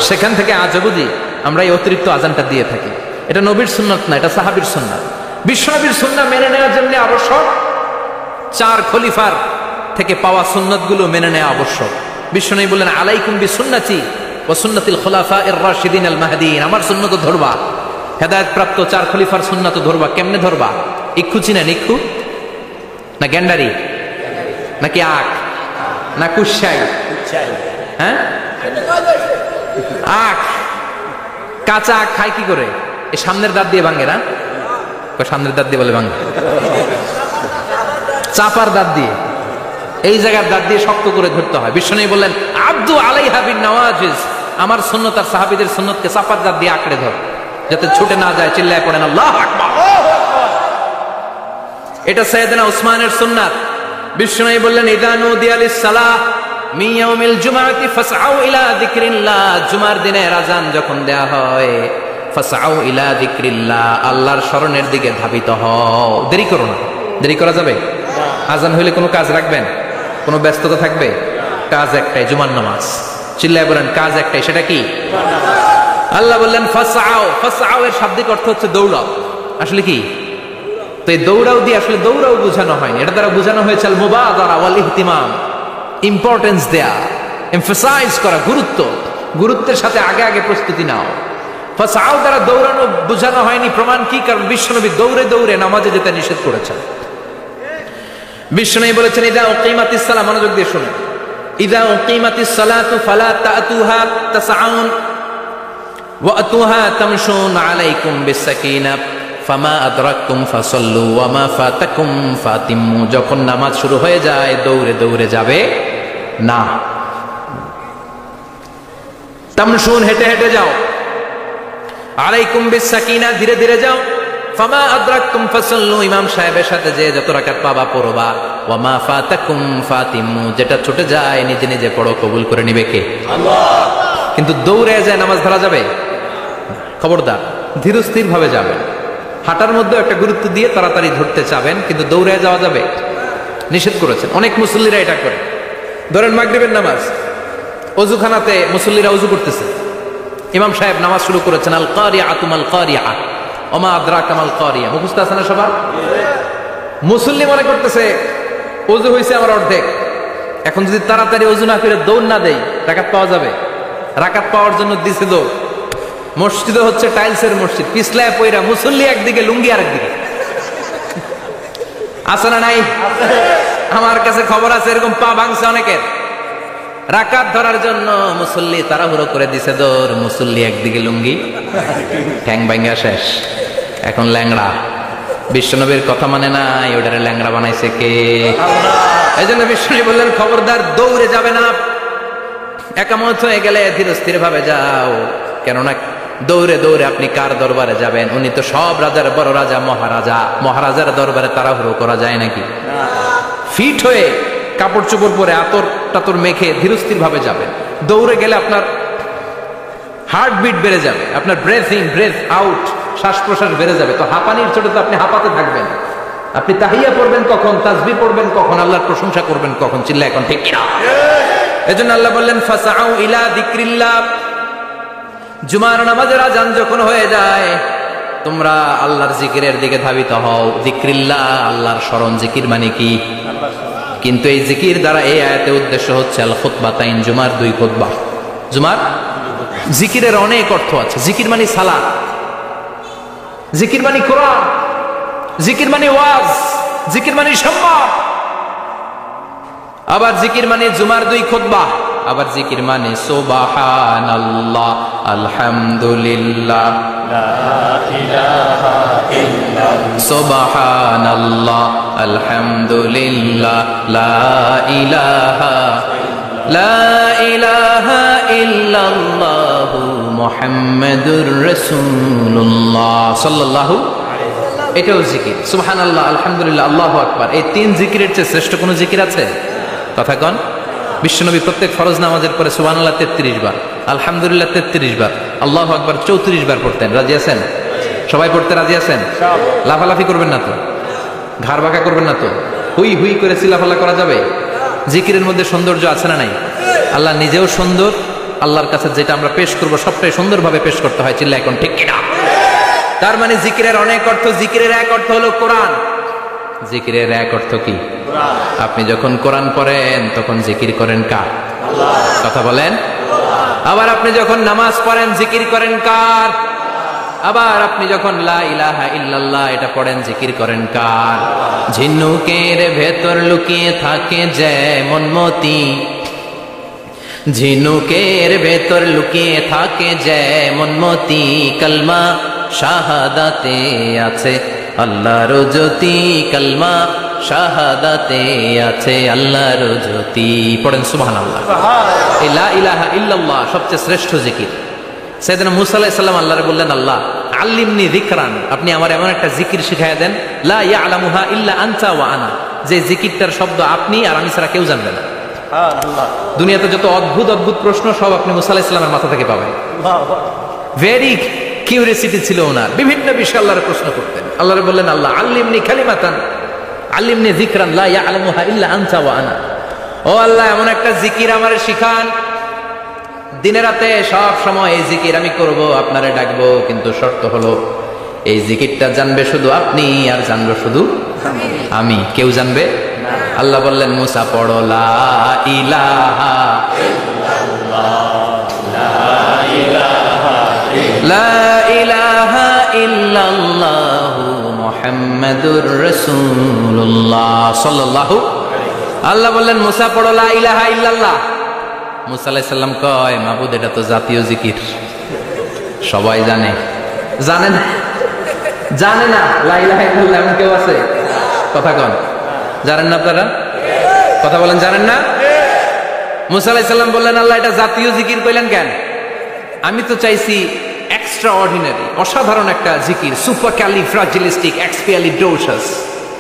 Speaker 1: সেখান থেকে আজ অবধি আমরা এই অতিরিক্ত আজানটা দিয়ে থাকি। এটা নবীর সুন্নাত না, এটা সাহাবীর সুন্নাত। বিশ্বনবীর সুন্নাত মেনে নেওয়ার জন্য আবশ্যক 4 খলিফার থেকে পাওয়া সুন্নাতগুলো মেনে নেওয়া আবশ্যক। বিশ্বনবী বললেন, আলাইকুম বিসুন্নতি ওয়া সুন্নাতিল খুলাফায়ে রাশিদিন আল মাহদিন, আমার সুন্নাত ধরবা। হেদায়েত প্রাপ্ত 4 খলিফার সুন্নাত ধরবা। কেমনে ধরবা? ইক্ষু চিনেন? ইক্ষু না গ্যান্ডারি নাকি আখ না কুশাই? হ্যাঁ, আখ, কাঁচা আখ খায় কি করে? এই সামনের দাঁত দিয়ে ভাঙে না? সামনের দাঁত দিয়ে বলে ভাঙে, চাপার দাঁত দিয়ে, এই জায়গার দাঁত দিয়ে শক্ত করে ধরতে হয়। বিশ্বনবী বললেন আব্দু আলাইহা বিন নওয়াজিজ, আমার সুন্নত আর সাহাবীদের সুন্নতকে চাপার দাঁত দিয়ে আঁকড়ে ধর, যাতে ছুটে না যায়। চিল্লায় পড়েন আল্লাহু আকবার। এটা সাইয়েদনা উসমানের সুন্নাত। বিশ্বনবী বললেন ইযা নুদিয়া লিস-সালাহ মিন ইয়াউমিল জুমআতি ফাসআউ ইলা যিকরিল্লাহ, জুমার দিনের আযান যখন দেয়া হয়, ফাসআউ ইলা যিকরিল্লাহ, আল্লাহর স্মরণের দিকে ধাবিত হও। দেরি করো না। দেরি করা যাবে? আযান হইলে কোনো কাজ রাখবেন? কোনো ব্যস্ততা থাকবে? কাজ একটাই, জুমার নামাজ। চিল্লায় বলেন কাজ একটাই, সেটা কি? আল্লাহ বললেন ফাসআউ। ফাসআউ এর শাব্দিক অর্থ হচ্ছে দৌড়াও। আসলে কি? তো এই দৌড়াও দিয়ে আসলে দৌড়াও বোঝানো হয়নি, এটা দ্বারা বোঝানো হয়েছে আল মুবাদারা ওয়াল ইহতিমাম, ইম্পর্টেন্স দেয়া, এমফাসাইজ করা, গুরুত্ব, গুরুত্বের সাথে আগে আগে প্রস্তুতি নাও। ফাসআউ দ্বারা দৌড়ানো বোঝানো হয়নি। প্রমাণ কি? কারণ বিশ্বনবী দৌড়ে দৌড়ে নামাজে যেতে নিষেধ করেছেন। বিশ্বনবী বলেছেন ইযা উকিমাতিস সালাহ, মনোযোগ দিয়ে শুনুন, ইযা উকিমাতিস সালাতু ফালা তাতুহা তাসআউন ওয়া আতুহা তামশুন আলাইকুম বিসাকিনাহ ফামা আদরাকতুম ফাসাল্লু ওয়া মা ফাতাকুম ফাতিম্মু, যখন নামাজ শুরু হয়ে যায় দৌড়ে দৌড়ে যাবে না। তামশুন, হেঁটে হেঁটে যাও, আলাইকুম বিসাকিনাহ, ধীরে ধীরে যাও, ফামা আদরাকতুম ফাসাল্লু, ইমাম সাহেবের সাথে যে যত রাকাত পাবা পড়বা, ওয়া মা ফাতাকুম ফাতিম্মু, যেটা ছুটে যায় নিজে নিজে পড়ো, কবুল করে নিবে কে? আল্লাহ। কিন্তু দৌড়ে যায় নামাজ ধরা যাবে? খবরদার, ধীরস্থির ভাবে যাবেন। হাঁটার মধ্যে একটা গুরুত্ব দিয়ে তাড়াতাড়ি ধরতে চাবেন, কিন্তু দৌড়ে যাওয়া যাবে? নিষেধ করেছেন। অনেক মুসল্লিরা এটা করে। ধরেন মাগরিবের নামাজ, ওযুখানাতে মুসল্লিরা ওযু করতেছে, ইমাম সাহেব নামাজ শুরু করেছেন, আল কারিআতু মাল কারিআহ ওমা আদরাকা মাল কারিআহ, মুখস্থ আছে না সবার? মুসল্লি মনে করতেছে ওযু হইছে আমার অর্ধেক, এখন যদি তাড়াতাড়ি ওযু না করে দৌড় না দেই রাকাত পাওয়া যাবে? রাকাত পাওয়ার জন্য দিছে দৌড়। মসজিদে হচ্ছে টাইলসের মসজিদ, পিছলায় পয়রা মুসল্লি একদিকে, লুঙ্গি আরেকদিকে, আছে না নাই? আমার কাছে খবর আছে এরকম পা ভাঙছে অনেকের। রাকাত ধরার জন্য মুসল্লি তাড়াহুড়ো করে দিছে দৌড়, মুসল্লি একদিকে লুঙ্গি, ঠ্যাং ভাঙা শেষ, এখন ল্যাংড়া। বিশ্বনবীর কথা মানে নাই, ওটারে ল্যাংড়া বানাইছে কে? এই জন্য বিশ্বনবী বললেন খবরদার দৌড়ে যাবে না, একামত হয়ে গেলে ধীরস্থির ভাবে যাও। কেননা দৌড়ে দৌড়ে আপনি কার দরবারে যাবেন? উনি তো সব রাজার বড় রাজা, মহারাজা। মহারাজার দরবারে তাড়াহুড়ো করা যায় নাকি? ফিট হয়ে কাপড় চোপড় পরে আতর টাতর মেখে ধীরস্থির ভাবে যাবেন। দৌড়ে গেলে আপনার হার্টবিট বেড়ে যাবে, আপনার ব্রেথ ইন ব্রেথ আউট, শ্বাস প্রশ্বাস বেড়ে যাবে। তো হাঁপানির চোটে তো আপনি হাঁপাতে থাকবেন। আপনি তাহিয়া পড়বেন কখন, তাসবিহ পড়বেন কখন, আল্লাহর প্রশংসা করবেন কখন? চিল্লা এখন ঠিক কিনা? এজন্য আল্লাহ বললেন ফাসআউ ইলা যিকরিল্লাহ, জুমার নামাজের আযান যখন হয়ে যায় তোমরা আল্লাহর জিকিরের দিকে ধাবিত হও। যিকরিল্লাহ, আল্লাহর স্মরণ। জিকির মানে কি? কিন্তু এই জিকির দ্বারা এই আয়াতের উদ্দেশ্য হচ্ছে আল খুতবাতাইন, জুমার দুই খুতবা। জুমার জিকিরের অনেক অর্থ আছে। জিকির মানে সালাত, জিকির মানে কোরআন, জিকির মানে ওয়াজ, জিকির মানে সম্মান। আবার জিকির মানে জুমার দুই খুতবা। আবার জিকির মানে সুবহানাল্লাহ, আলহামদুলিল্লাহ, লা ইলাহা ইল্লাল্লাহ, সুবহানাল্লাহ, আলহামদুলিল্লাহ, লা ইলাহা ইল্লাল্লাহ, মুহাম্মাদুর রাসূলুল্লাহ সাল্লাল্লাহু আলাইহি ওয়াসাল্লাম। এটাও জিকির। সুবহানাল্লাহ, আলহামদুলিল্লাহ, আল্লাহু আকবার, এই তিন জিকিরের চেয়ে শ্রেষ্ঠ কোনো জিকির আছে? কথা কন। বিশ্বনবী প্রত্যেক ফরজ নামাজের পরে সুবহানাল্লাহ 33 বার, আলহামদুলিল্লাহ 33 বার, আল্লাহু আকবার 34 বার পড়তেন। রাজি আছেন? সবাই পড়তে রাজি আছেন? লাফালাফি করবেন না তো? ঘাড় বাঁকা করবেন না তো? হুই হুই করে চিল্লাফাল্লা করা যাবে? জিকিরের মধ্যে সৌন্দর্য আছে না নাই? আল্লাহ নিজেও সুন্দর, আল্লাহর কাছে যেটা আমরা পেশ করব সবটাই সুন্দরভাবে পেশ করতে হয়। চিল্লা এখন ঠিক কিনা? তার মানে জিকিরের অনেক অর্থ। জিকিরের এক অর্থ হলো কোরআন। জিকিরের এক অর্থ কি? আপনি যখন কোরআন পড়েন তখন জিকির করেন কার? কথা বলেন। আবার আপনি যখন নামাজ পড়েন জিকির করেন কার? আবার আপনি যখন লা ইলাহা ইল্লাল্লাহ এটা পড়েন জিকির করেন কার? ঝিনুকের ভেতর লুকিয়ে থাকে যেমন মতি, ঝিনুকের ভেতর লুকিয়ে থাকে যেমন মতি, কলমা শাহাদাতে আছে আল্লাহর জ্যোতি, কলমা শাহাদাতে আছে আল্লাহর জ্যোতি। পড়েন সুবহানাল্লাহ। এই লা ইলাহা ইল্লাল্লাহ সবচেয়ে শ্রেষ্ঠ জিকির। সাইয়েদনা মুসা আলাইহিস সালাম আল্লাহরে বললেন, আল্লাহ আল্লিমনি যিকরান, আপনি আমার এমন একটা জিকির শিখাইয়া দেন, লা ইয়ালামুহা ইল্লা আনতা ওয়া আনা, যে জিকিরটার শব্দ আপনি আর আমি ছাড়া কেউ জানবে না। দুনিয়াতে যত অদ্ভুত অদ্ভুত প্রশ্ন সব আপনি মুসা আলাইহিস সালামের মাথা থেকে পাবেন। ভেরি কিউরিয়াসিটি ছিল ওনার, বিভিন্ন বিষয়ে আল্লাহর প্রশ্ন করতেন। আল্লাহরে বললেন, আল্লাহ আল্লিমনি কালিমাতান আল্লিমনি যিকরান লা ইয়ালামুহা ইল্লা আনতা ওয়া আনা, ও আল্লাহ এমন একটা জিকির আমারে শিখান, দিনে রাতে সব সময় এই জিকির আমি করব, আপনারে ডাকবো, কিন্তু শর্ত হলো এই জিকিরটা জানবে শুধু আপনি আর জানবো শুধু আমি, কেউ জানবে না। আল্লাহ বললেন, মুসা পড়ো লা ইলাহা লা ইলাহা ইল্লাল্লাহু মুহাম্মাদুর রাসূলুল্লাহ সাল্লাল্লাহু। আল্লাহ বললেন, মুসা পড়ো লা ইলাহা ইল্লাল্লাহ। মুসা আলাইহিস সালাম কয়, মাবুদ এটা তো জাতীয় জিকির, সবাই জানে। জানে না? জানে না লা ইলাহা ইল্লাল্লাহ এমন কেউ আছে? কথা কন, জানেন না আপনারা? কথা বলেন, জানেন না? মুসা আলাইহিস সালাম বললেন, আল্লাহ এটা জাতীয় জিকির কইলেন কেন? আমি তো চাইছি এক্সট্রা অর্ডিনারি, অসাধারণ একটা জিকির, সুপারক্যালিফ্রাজিলিস্টিক এক্সপিয়ালিডোসাস,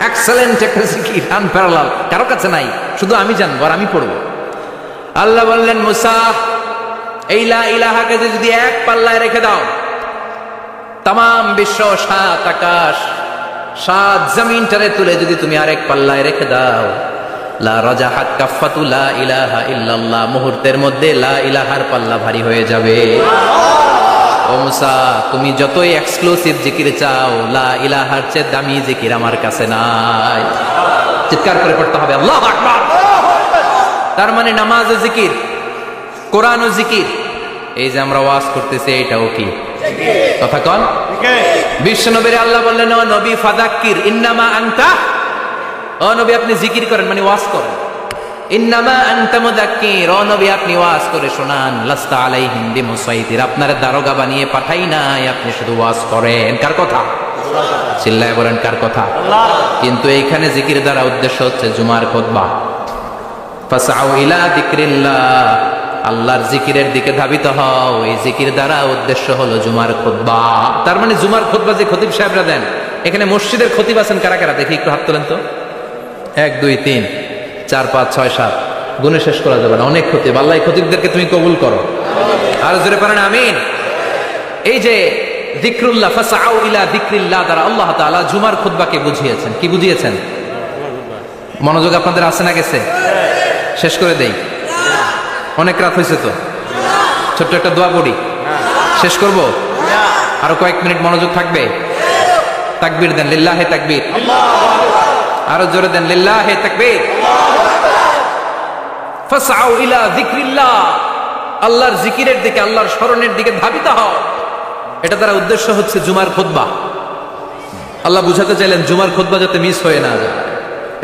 Speaker 1: এক্সেলেন্ট একটা জিকির, আনপ্যারালাল, কারো কাছে নাই, শুধু আমি জানবো আর আমি পড়বো। আল্লাহ বললেন, মুসা এই লা ইলাহাকে যদি এক পাল্লায় রেখে দাও, তাম বিশ্ব, 7 আকাশ 7 জমিনটারে তুলে যদি তুমি আরেক পাল্লায় রেখে দাও, লা রাজাহাত কাফাতু লা ইলাহা ইল্লাল্লাহ, মুহূর্তের মধ্যে লা ইলাহার পাল্লা ভারী হয়ে যাবে। ও মুসা, তুমি যতই এক্সক্লুসিভ জিকির চাও, লা ইলাহার চেয়ে দামি জিকির আমার কাছে নাই। চিৎকার করে পড়তে হবে আল্লাহু আকবার। তার মানে নামাজ ও জিকির, কোরআন ও জিকির, এই যে আমরা ওয়াজ করতেছি এটাও কি কথা কন? বিশ্ব নবীর আল্লাহ বললেন, ও নবী ফাযাক্কির ইন্নামা আনতা, ও নবী আপনি জিকির করেন মানে ওয়াজ করেন, ইন্নামা আনতা মুযাক্কির, ও নবী আপনি ওয়াজ করে শোনান, লাস্তা আলাইহিম বিমুসাইতির, আপনারে দারোগা বানিয়ে পাঠাই নাই, আপনি শুধু ওয়াজ করেন। কার কথা? চিল্লায় বলেন কার কথা? কিন্তু এইখানে জিকির দ্বারা উদ্দেশ্য হচ্ছে জুমার খুতবা। ফাসআউ ইলা যিকরিল্লাহ, আল্লাহর জিকিরের দিকে ধাবিত হও, এই জিকির দ্বারা উদ্দেশ্য হলো জুমার খুতবা। তার মানে জুমার খুতবা যে খতিব সাহেবরা দেন, এখানে মসজিদের খতিব আছেন কারা কারা? দেখি একটু হাত তোলেন তো। 1 2 3 4 5 6 7, গুণে শেষ করা যাবে না, অনেক খতিব। আল্লাহ এই খতিবদেরকে তুমি কবুল করো, আর জোরে পড়েন আমিন। এই যে যিকরুল্লাহ, ফাসআউ ইলা যিকরিল্লাহ দ্বারা আল্লাহ তাআলা জুমার খুতবাকে বুঝিয়েছেন। কি বুঝিয়েছেন? মনোযোগ আপনাদের আছে না গেছে? শেষ করে দেই, অনেক রাত হয়েছে তো, ছোট্ট একটা দোয়া পড়ি, শেষ করব? আরো কয়েক মিনিট মনোযোগ থাকবে? তাকবীর দেন, লিল্লাহে তাকবীর, আরো জোরে দেন, লিল্লাহে তাকবীর। ফাসআউ ইলা যিকরিল্লাহ, আল্লাহর জিকিরের দিকে, আল্লাহর স্মরণের দিকে ধাবিত হও। এটা দ্বারা উদ্দেশ্য হচ্ছে জুমার খুতবা। আল্লাহ বুঝাতে চাইলেন জুমার খুতবা যাতে মিস হয়ে না যায়,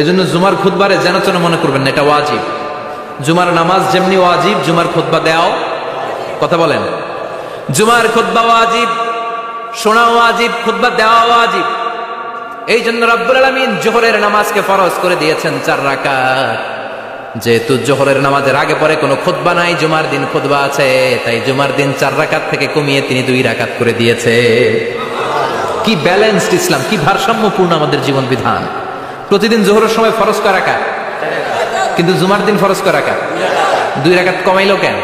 Speaker 1: এজন্য জুমার খুতবারে যেন তেন মনে করবেন না, এটা ওয়াজিব। জুমার নামাজ যেমনি ওয়াজিব, জুমার খুতবা দেওয়াও, কথা বলেন, জুমার খুতবা ওয়াজিব, শোনা ওয়াজিব, খুতবা দেওয়া ওয়াজিব। এই জন্য রব্বুল আলামিন জোহরের নামাজকে ফরজ করে দিয়েছেন 4 রাকাত। যেহেতু জোহরের নামাজের আগে পরে কোনো খুতবা নাই, জুমার দিন খুতবা আছে, তাই জুমার দিন 4 রাকাত থেকে কমিয়ে তিনি 2 রাকাত করে দিয়েছে। কি ব্যালেন্সড ইসলাম, কি ভারসাম্যপূর্ণ আমাদের জীবন বিধান। প্রতিদিন জোহরের সময় ফরজ করা রাকাত, কিন্তু জুমার দিন ফরজ করা রাকাত, 2 রাকাত কমাইলো কেন?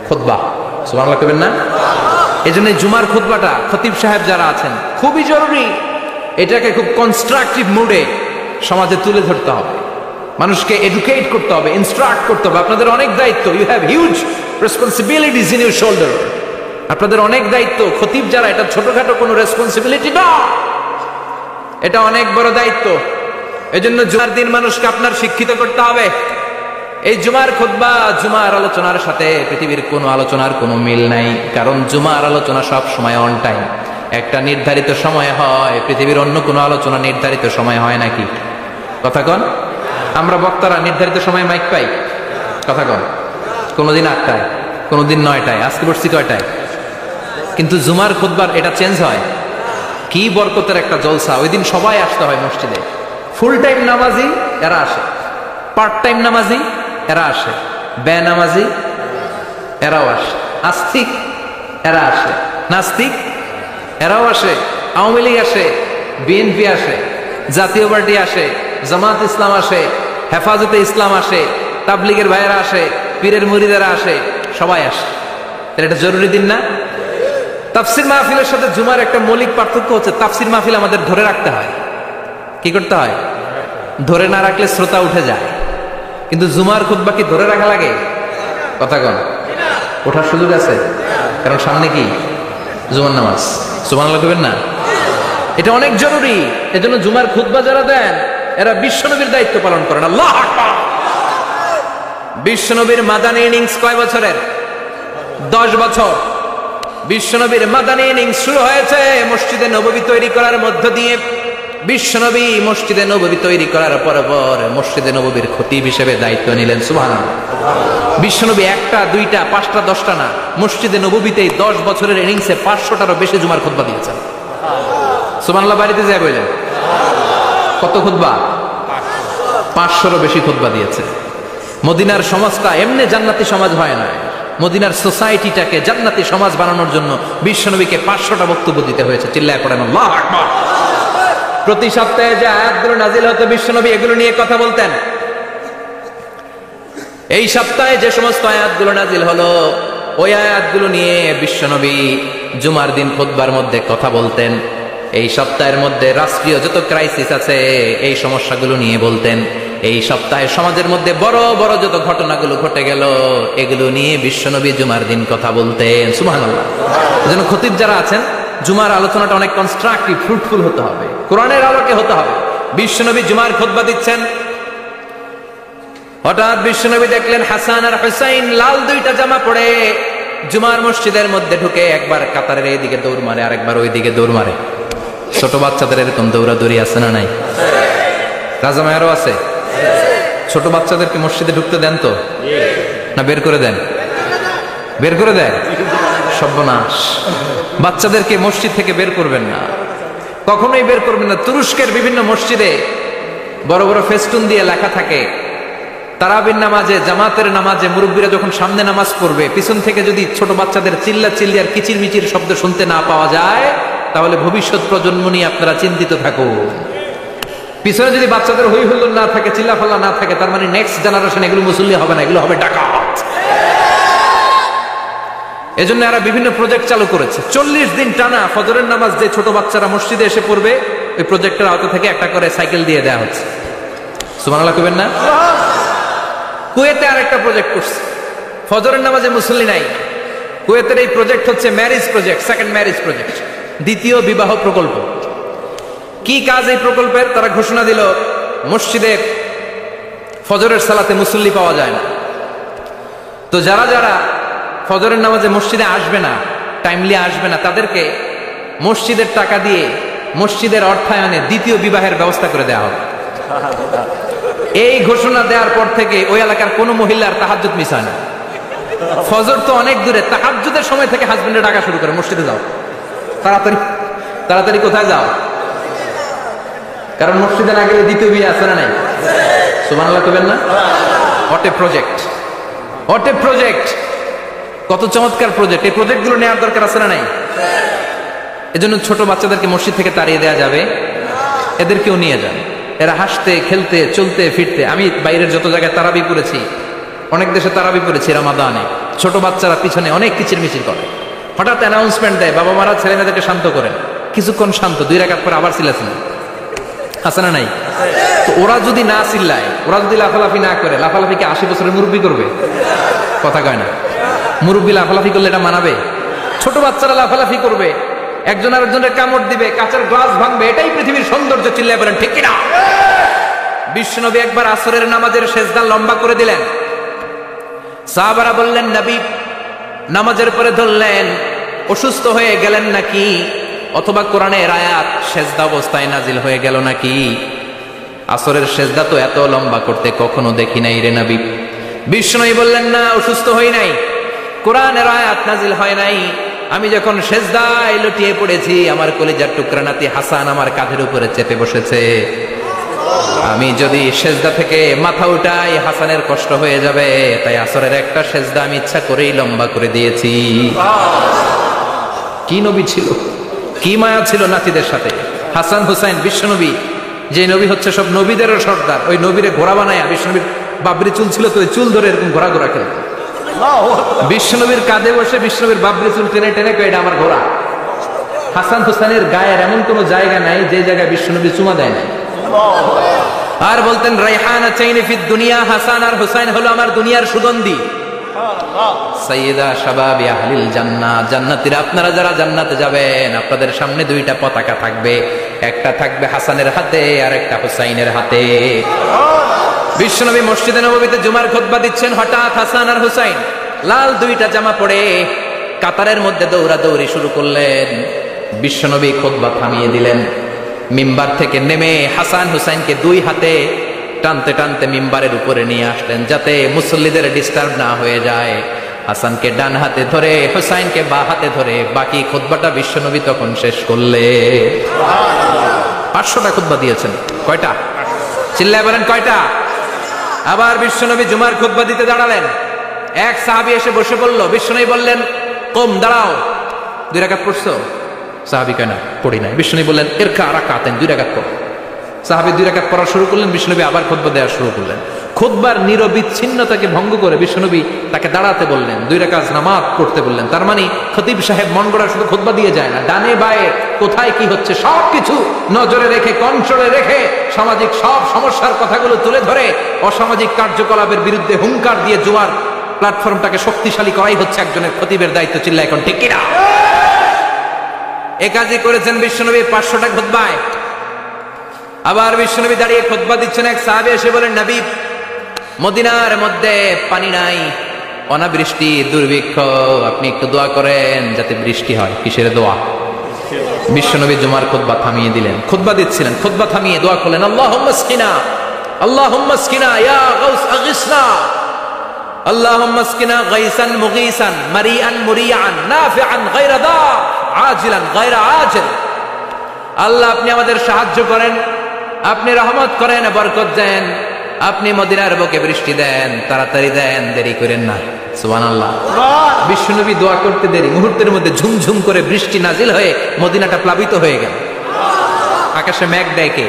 Speaker 1: খুতবা, সুবহানাল্লাহ কইবেন না? এজন্য জুমার খুতবাটা খতিব সাহেব যারা আছেন খুবই জরুরি। এটাকে খুব কনস্ট্রাকটিভ মুডে সমাজে তুলে ধরতে হবে, মানুষকে এডুকেট করতে হবে, ইনস্ট্রাক্ট করতে হবে। আপনাদের অনেক দায়িত্ব, you have huge responsibilities in your shoulder. আপনাদের অনেক দায়িত্ব, খতিব যারা, এটা ছোটখাটো কোনো রেসপন্সিবিলিটি না, এটা অনেক বড় দায়িত্ব। এজন্য জুমার দিন মানুষকে আপনার শিক্ষিত করতে হবে। এই জুমার খুতবা, জুমার আলোচনার সাথে পৃথিবীর কোনো আলোচনার কোনো মিল নাই, কারণ জুমার আলোচনা সব সময় অন টাইম, একটা নির্ধারিত সময় হয়। পৃথিবীর অন্য কোনো আলোচনা নির্ধারিত সময় হয় নাকি? কথা কন। আমরা বক্তারা নির্ধারিত সময়ে মাইক পাই? কথা কন। কোনোদিন 8টায়, কোনোদিন 9টায়, আজকে বসছি কয়টায়? কিন্তু জুমার খুতবার এটা চেঞ্জ হয়। কি বরকতের একটা জলসা! ওই দিন সবাই আসতে হয় মসজিদে। ফুল টাইম নামাজি এরা আসে, পার্ট টাইম নামাজি এরা আসে, বেনামাজি এরাও আসে, আস্তিক এরা আসে, নাস্তিক এরাও আসে, আওয়ামী লীগ আসে, বিএনপি আসে, জাতীয় পার্টি আসে, জামাত ইসলাম আসে, হেফাজতে ইসলাম আসে, তাবলিগের ভাইয়েরা আসে, পীরের মুরিদেরা আসে, সবাই আসে। এটা জরুরি দিন না? তাফসির মাহফিলের সাথে জুমার একটা মৌলিক পার্থক্য হচ্ছে, তাফসির মাহফিল আমাদের ধরে রাখতে হয়। কি করতে হয়? ধরে না রাখলে শ্রোতা উঠে যায়। কিন্তু জুমার খুতবা কি ধরে রাখা লাগে? কথা কন, ওঠার সুযোগ আছে, কারণ সামনে কি জুমার নামাজ। সুবহানাল্লাহ কইবেন না? এটা অনেক জরুরি। এজন্য জুমার খুতবা যারা দেন এরা বিশ্বনবীর দায়িত্ব পালন করেন। আল্লাহু আকবার। বিশ্বনবীর মাদানী ইনিংস কয় বছরের? 10 বছর। বিশ্বনবীর মাদানী ইনিংস শুরু হয়েছে মসজিদে নববী তৈরি করার মধ্য দিয়ে। বিশ্বনবী মসজিদে নববী তৈরি করার পর মসজিদে নববীর খতিব হিসেবে দায়িত্ব নিলেন। সুবহানাল্লাহ। বিশ্বনবী 1টা 2টা 5টা 10টা না, মসজিদে নববীতেই 10 বছরের ইনিংসে 500টারও বেশি জুমার খুতবা দিয়েছেন। সুবহানাল্লাহ। বাড়িতে যায় বললেন কত খুতবা? 500রও বেশি খুতবা দিয়েছে। মদিনার সমাজটা এমনি জান্নাতি সমাজ হয় না। মদিনার সোসাইটিটাকে জান্নাতি সমাজ বানানোর জন্য বিশ্বনবীকে 500টা বক্তব্য দিতে হয়েছে। চিল্লায় পড়েন আল্লাহু আকবার। প্রতি সপ্তাহে যে আয়াতগুলো নাজিল হতো বিশ্বনবী এগুলো নিয়ে কথা বলতেন। এই সপ্তাহে যে সমস্ত আয়াতগুলো নাজিল হলো ওই আয়াতগুলো নিয়ে বিশ্বনবী জুমার দিন খুতবার মধ্যে কথা বলতেন। এই সপ্তাহের মধ্যে রাষ্ট্রীয় যত ক্রাইসিস আছে এই সমস্যাগুলো নিয়ে বলতেন। এই সপ্তাহে সমাজের মধ্যে বড় বড় যত ঘটনাগুলো ঘটে গেল এগুলো নিয়ে বিশ্বনবী জুমার দিন কথা বলতেন। সুবহানাল্লাহ। এজন্য খতিব যারা আছেন জুমার আলোচনাটা অনেক কনস্ট্রাকটিভ, ফ্রুটফুল হতে হবে, কোরআনের আলোকে হতে হবে। বিশ্বনবী জুমার খুতবা দিচ্ছেন, হঠাৎ বিশ্বনবী দেখলেন হাসান আর হুসাইন লাল 2টা জামা পরে জুমার মসজিদের মধ্যে ঢুকে একবার কাতারের এইদিকে দৌড় মারে, আরেকবার ওইদিকে দৌড় মারে। ছোট বাচ্চাদের এরকম দৌড়াদৌড়ি আছে না নাই? রাজা মায়েরও আছে। ছোট বাচ্চাদেরকে মসজিদে ঢুকতে দেন তো না বের করে দেন? বের করে দেন। সর্বনাশ। বাচ্চাদেরকে মসজিদ থেকে বের করবেন না, কখনোই বের করবেন না। তুরস্কের বিভিন্ন মসজিদে বড় বড় ফেস্টুন দিয়ে লেখা থাকে তারাবির নামাজে, জামাতের নামাজে মুরব্বীরা যখন সামনে নামাজ পড়বে পিছন থেকে যদি ছোট বাচ্চাদের চিল্লা চিল্লি আর কিচির মিচির শব্দ শুনতে না পাওয়া যায় তাহলে ভবিষ্যৎ প্রজন্ম নিয়ে আপনারা চিন্তিত থাকুন। পিছনে যদি বাচ্চাদের হই হুল্লোড় না থাকে, চিল্লাফাল্লা না থাকে, তার মানে নেক্সট জেনারেশন এগুলো মুসল্লি হবে না, এগুলো হবে ডাকাত। এজন্য এরা বিভিন্ন প্রজেক্ট চালু করেছে। 40 দিন টানা ফজরের নামাজ যে ছোট বাচ্চারা মসজিদে এসে পড়বে ওই প্রজেক্টের আওতা থেকে একটা করে সাইকেল দিয়ে দেওয়া হচ্ছে। সুবহানাল্লাহ কইবেন না? কুয়েতে আরেকটা প্রজেক্ট করছে, ফজরের নামাজে মুসল্লি নাই। কুয়েতের এই প্রজেক্ট হচ্ছে marriage project, second marriage project, দ্বিতীয় বিবাহ প্রকল্প। কি কাজ এই প্রকল্পের? তারা ঘোষণা দিল মসজিদে ফজরের সালাতে মুসল্লি পাওয়া যায় না, তো যারা যারা ফজরের নামাজে মসজিদে আসবে না, টাইমলি আসবে না, তাদেরকে মসজিদের টাকা দিয়ে মসজিদের অর্থায়নে দ্বিতীয় বিবাহের ব্যবস্থা করে দেওয়া হবে। এই ঘোষণা দেওয়ার পর থেকে ওই এলাকার কোন মহিলার তাহাজ্জুদ মিস হয় না। ফজর তো অনেক দূরে, তাহাজ্জুদের সময় থেকে হাজবেন্ডের ডাকা শুরু করে মসজিদে যাও, তাড়াতাড়ি তাড়াতাড়ি কোথায় যাও, কারণ মসজিদে না গেলে দ্বিতীয় বিয়ে আছে না নাই? সুবহানাল্লাহ কইবেন না? What a project, what a project, কত চমৎকার প্রজেক্ট। এই প্রজেক্টগুলো নেওয়ার দরকার আছে না নাই? এজন্য ছোট বাচ্চাদেরকে মসজিদ থেকে তাড়িয়ে দেওয়া যাবে, এদেরকেও নিয়ে যান। এরা হাসতে খেলতে চলতে ফিরতে, আমি বাইরের যত জায়গায় তারাবি পড়েছি, অনেক দেশে তারাবি পড়েছি রমাদানে, ছোট বাচ্চারা পিছনে অনেক কিচির মিচির করে, হঠাৎ অ্যানাউন্সমেন্ট দেয় বাবা মারা ছেলে মেয়েদেরকে শান্ত করেন, কিছুক্ষণ শান্ত, 2 রাকাত পরে আবার চিল্লাচিল্লি, আছে না নাই? তো ওরা যদি না চিল্লায়, ওরা যদি লাফালাফি না করে, লাফালাফিকে 80 বছরের মুরব্বী করবে? কথা কয় না। মুরব্বী লাফালাফি করলে এটা মানাবে? ছোট বাচ্চারা লাফালাফি করবে, একজন আরেকজনের কামড় দিবে, কাঁচের গ্লাস ভাঙবে, এটাই পৃথিবীর সৌন্দর্য। চিল্লায় বলেন ঠিক কিনা? বিশ্বনবী একবার আসরের নামাজের সেজদা লম্বা করে দিলেন, সাহাবারা বললেন নবী নামাজের পরে ধরলেন অসুস্থ হয়ে গেলেন নাকি, অথবা কোরআনের আয়াত সেজদা অবস্থায় নাজিল হয়ে গেল নাকি? আসরের সেজদা তো এত লম্বা করতে কখনো দেখি নাই রে নবী। বিষ্ণু বললেন, না, অসুস্থ হই নাই, কোরআনের আয়াত নাজিল হয় নাই। আমি যখন সেজদায় লুটিয়ে পড়েছি, আমার কলিজার টুকরা নাতি হাসান আমার কাঁধের উপরে চেপে বসেছে। আমি যদি সেজদা থেকে মাথা উঠাই হাসানের কষ্ট হয়ে যাবে, তাই আসরের একটা সেজদা আমি ইচ্ছা করেই লম্বা করে দিয়েছি। কি নবী ছিল, কি মায়া ছিল নাতিদের সাথে। হাসান হুসাইন বিশ্বনবী, যে নবী হচ্ছে সব নবীদেরও সর্দার, ওই নবীরে ঘোড়া বানায়া, বিশ্বনবীর বাবরি চুল ছিল তো ওই চুল ধরে এরকম ঘোড়া ঘোড়া খেলত। বিশ্বনবীর কাঁধে বসে বিশ্বনবীর বাবরি চুল টেনে টেনে এটা আমার ঘোড়া। হাসান হুসাইনের গায়ের এমন কোন জায়গা নাই যে জায়গায় বিশ্বনবী চুমা দেয় নাই। আর বলতেন, রাইহানা চাইনি ফিদ দুনিয়া, হাসান আর হুসাইন হলো আমার দুনিয়ার সুগন্ধি। সাইয়্যিদা শাবাবি আহলিল জান্নাহ, জান্নাতীরা আপনারা যারা জান্নাতে যাবেন, আপনাদের সামনে দুইটা পতাকা থাকবে, একটা থাকবে হাসানের হাতে আর একটা হুসাইনের হাতে। বিশ্বনবী মসজিদে নববীতে জুমার খুতবা দিচ্ছেন, হঠাৎ হাসান আর হুসাইন লাল দুইটা জামা পরে কাতারের মধ্যে দৌড়াদৌড়ি শুরু করলেন। বিশ্বনবী খুতবা থামিয়ে দিলেন, মিম্বার থেকে নেমে হাসান হুসাইনকে দুই হাতে টানতে টানতে মিম্বারের উপরে নিয়ে আসলেন, যাতে মুসল্লিদের ডিস্টার্ব না হয়ে যায়। হাসানকে ডান হাতে ধরে, হুসাইনকে বা হাতে ধরে বাকি খুতবাটা বিশ্বনবী তখন শেষ করলে। 500টা খুতবা দিয়েছেন। কয়টা? চিল্লায় বলেন কয়টা? আবার বিশ্বনবী জুমার খুতবা দিতে দাঁড়ালেন। এক সাহাবী এসে বসে পড়ল। বিশ্বনবী বললেন, কম, দাঁড়াও। 2 রাকাত পড়ছো? সাহাবী কয়, না, পড়ি নাই। বিশ্বনবী বললেন, ইরকা রাকাতান, 2 রাকাত পড়ো। সাহাবী 2 রাকাত পড়া শুরু করলেন। বিশ্বনবী আবার খুতবা দেওয়া শুরু করলেন। খুতবার নিরবিচ্ছিন্নতাকে ভঙ্গ করে বিশ্বনবী তাকে দাঁড়াতে বললেন, 2 রাকাত নামাজ পড়তে বললেন। তার মানে খতিব সাহেব মন গড়া শুধু খুতবা দিয়ে যায় না, ডানে বায়ে কোথায় কি হচ্ছে সবকিছু নজরে রেখে, কন্ট্রোলে রেখে, সামাজিক সব সমস্যার কথাগুলো তুলে ধরে অসামাজিক কার্যকলাপের বিরুদ্ধে হুঙ্কার দিয়ে জুমার প্ল্যাটফর্মটাকে শক্তিশালী করাই হচ্ছে একজনের খতিবের দায়িত্ব। চিল্লা এখন ঠিক কিনা? এ কাজই করেছেন বিশ্বনবী 500টা খুতবায়। আবার বিশ্বনবী দাঁড়িয়ে খুতবা দিচ্ছেন। এক সাহাবী এসে বলেন, নবী, মদিনার মধ্যে পানি নাই, অনাবৃষ্টি, দুর্ভিক্ষ, আপনি একটু দোয়া করেন যাতে বৃষ্টি হয়। কিসের দোয়া? বিশ্বনবী জুমার খুতবা থামিয়ে দিলেন। খুতবা দিচ্ছিলেন, খুতবা থামিয়ে দোয়া করলেন, আল্লাহুম্মা আসকিনা, আল্লাহুম্মা আসকিনা ইয়া গাউস আগিসনা, আল্লাহুম্মা আসকিনা গাইসান মুগীসান, মারিআন মুরিআন, নাফিআন গায়রা দার, আজিলান গায়রা আজিল। আল্লাহ, আপনি আমাদের সাহায্য করেন, আপনি রহমত করেন, বরকত দেন, আপনি মদিনার বুকে বৃষ্টি দেন, তাড়াতাড়ি দেন, দেরি করেন না। সুবহানাল্লাহ। বিশ্বনবী দোয়া করতে দেরি, মুহূর্তের মধ্যে ঝুমঝুম করে বৃষ্টি নাজিল হয়ে মদিনাটা প্লাবিত হয়ে গেল। আকাশে মেঘ দেয় কে?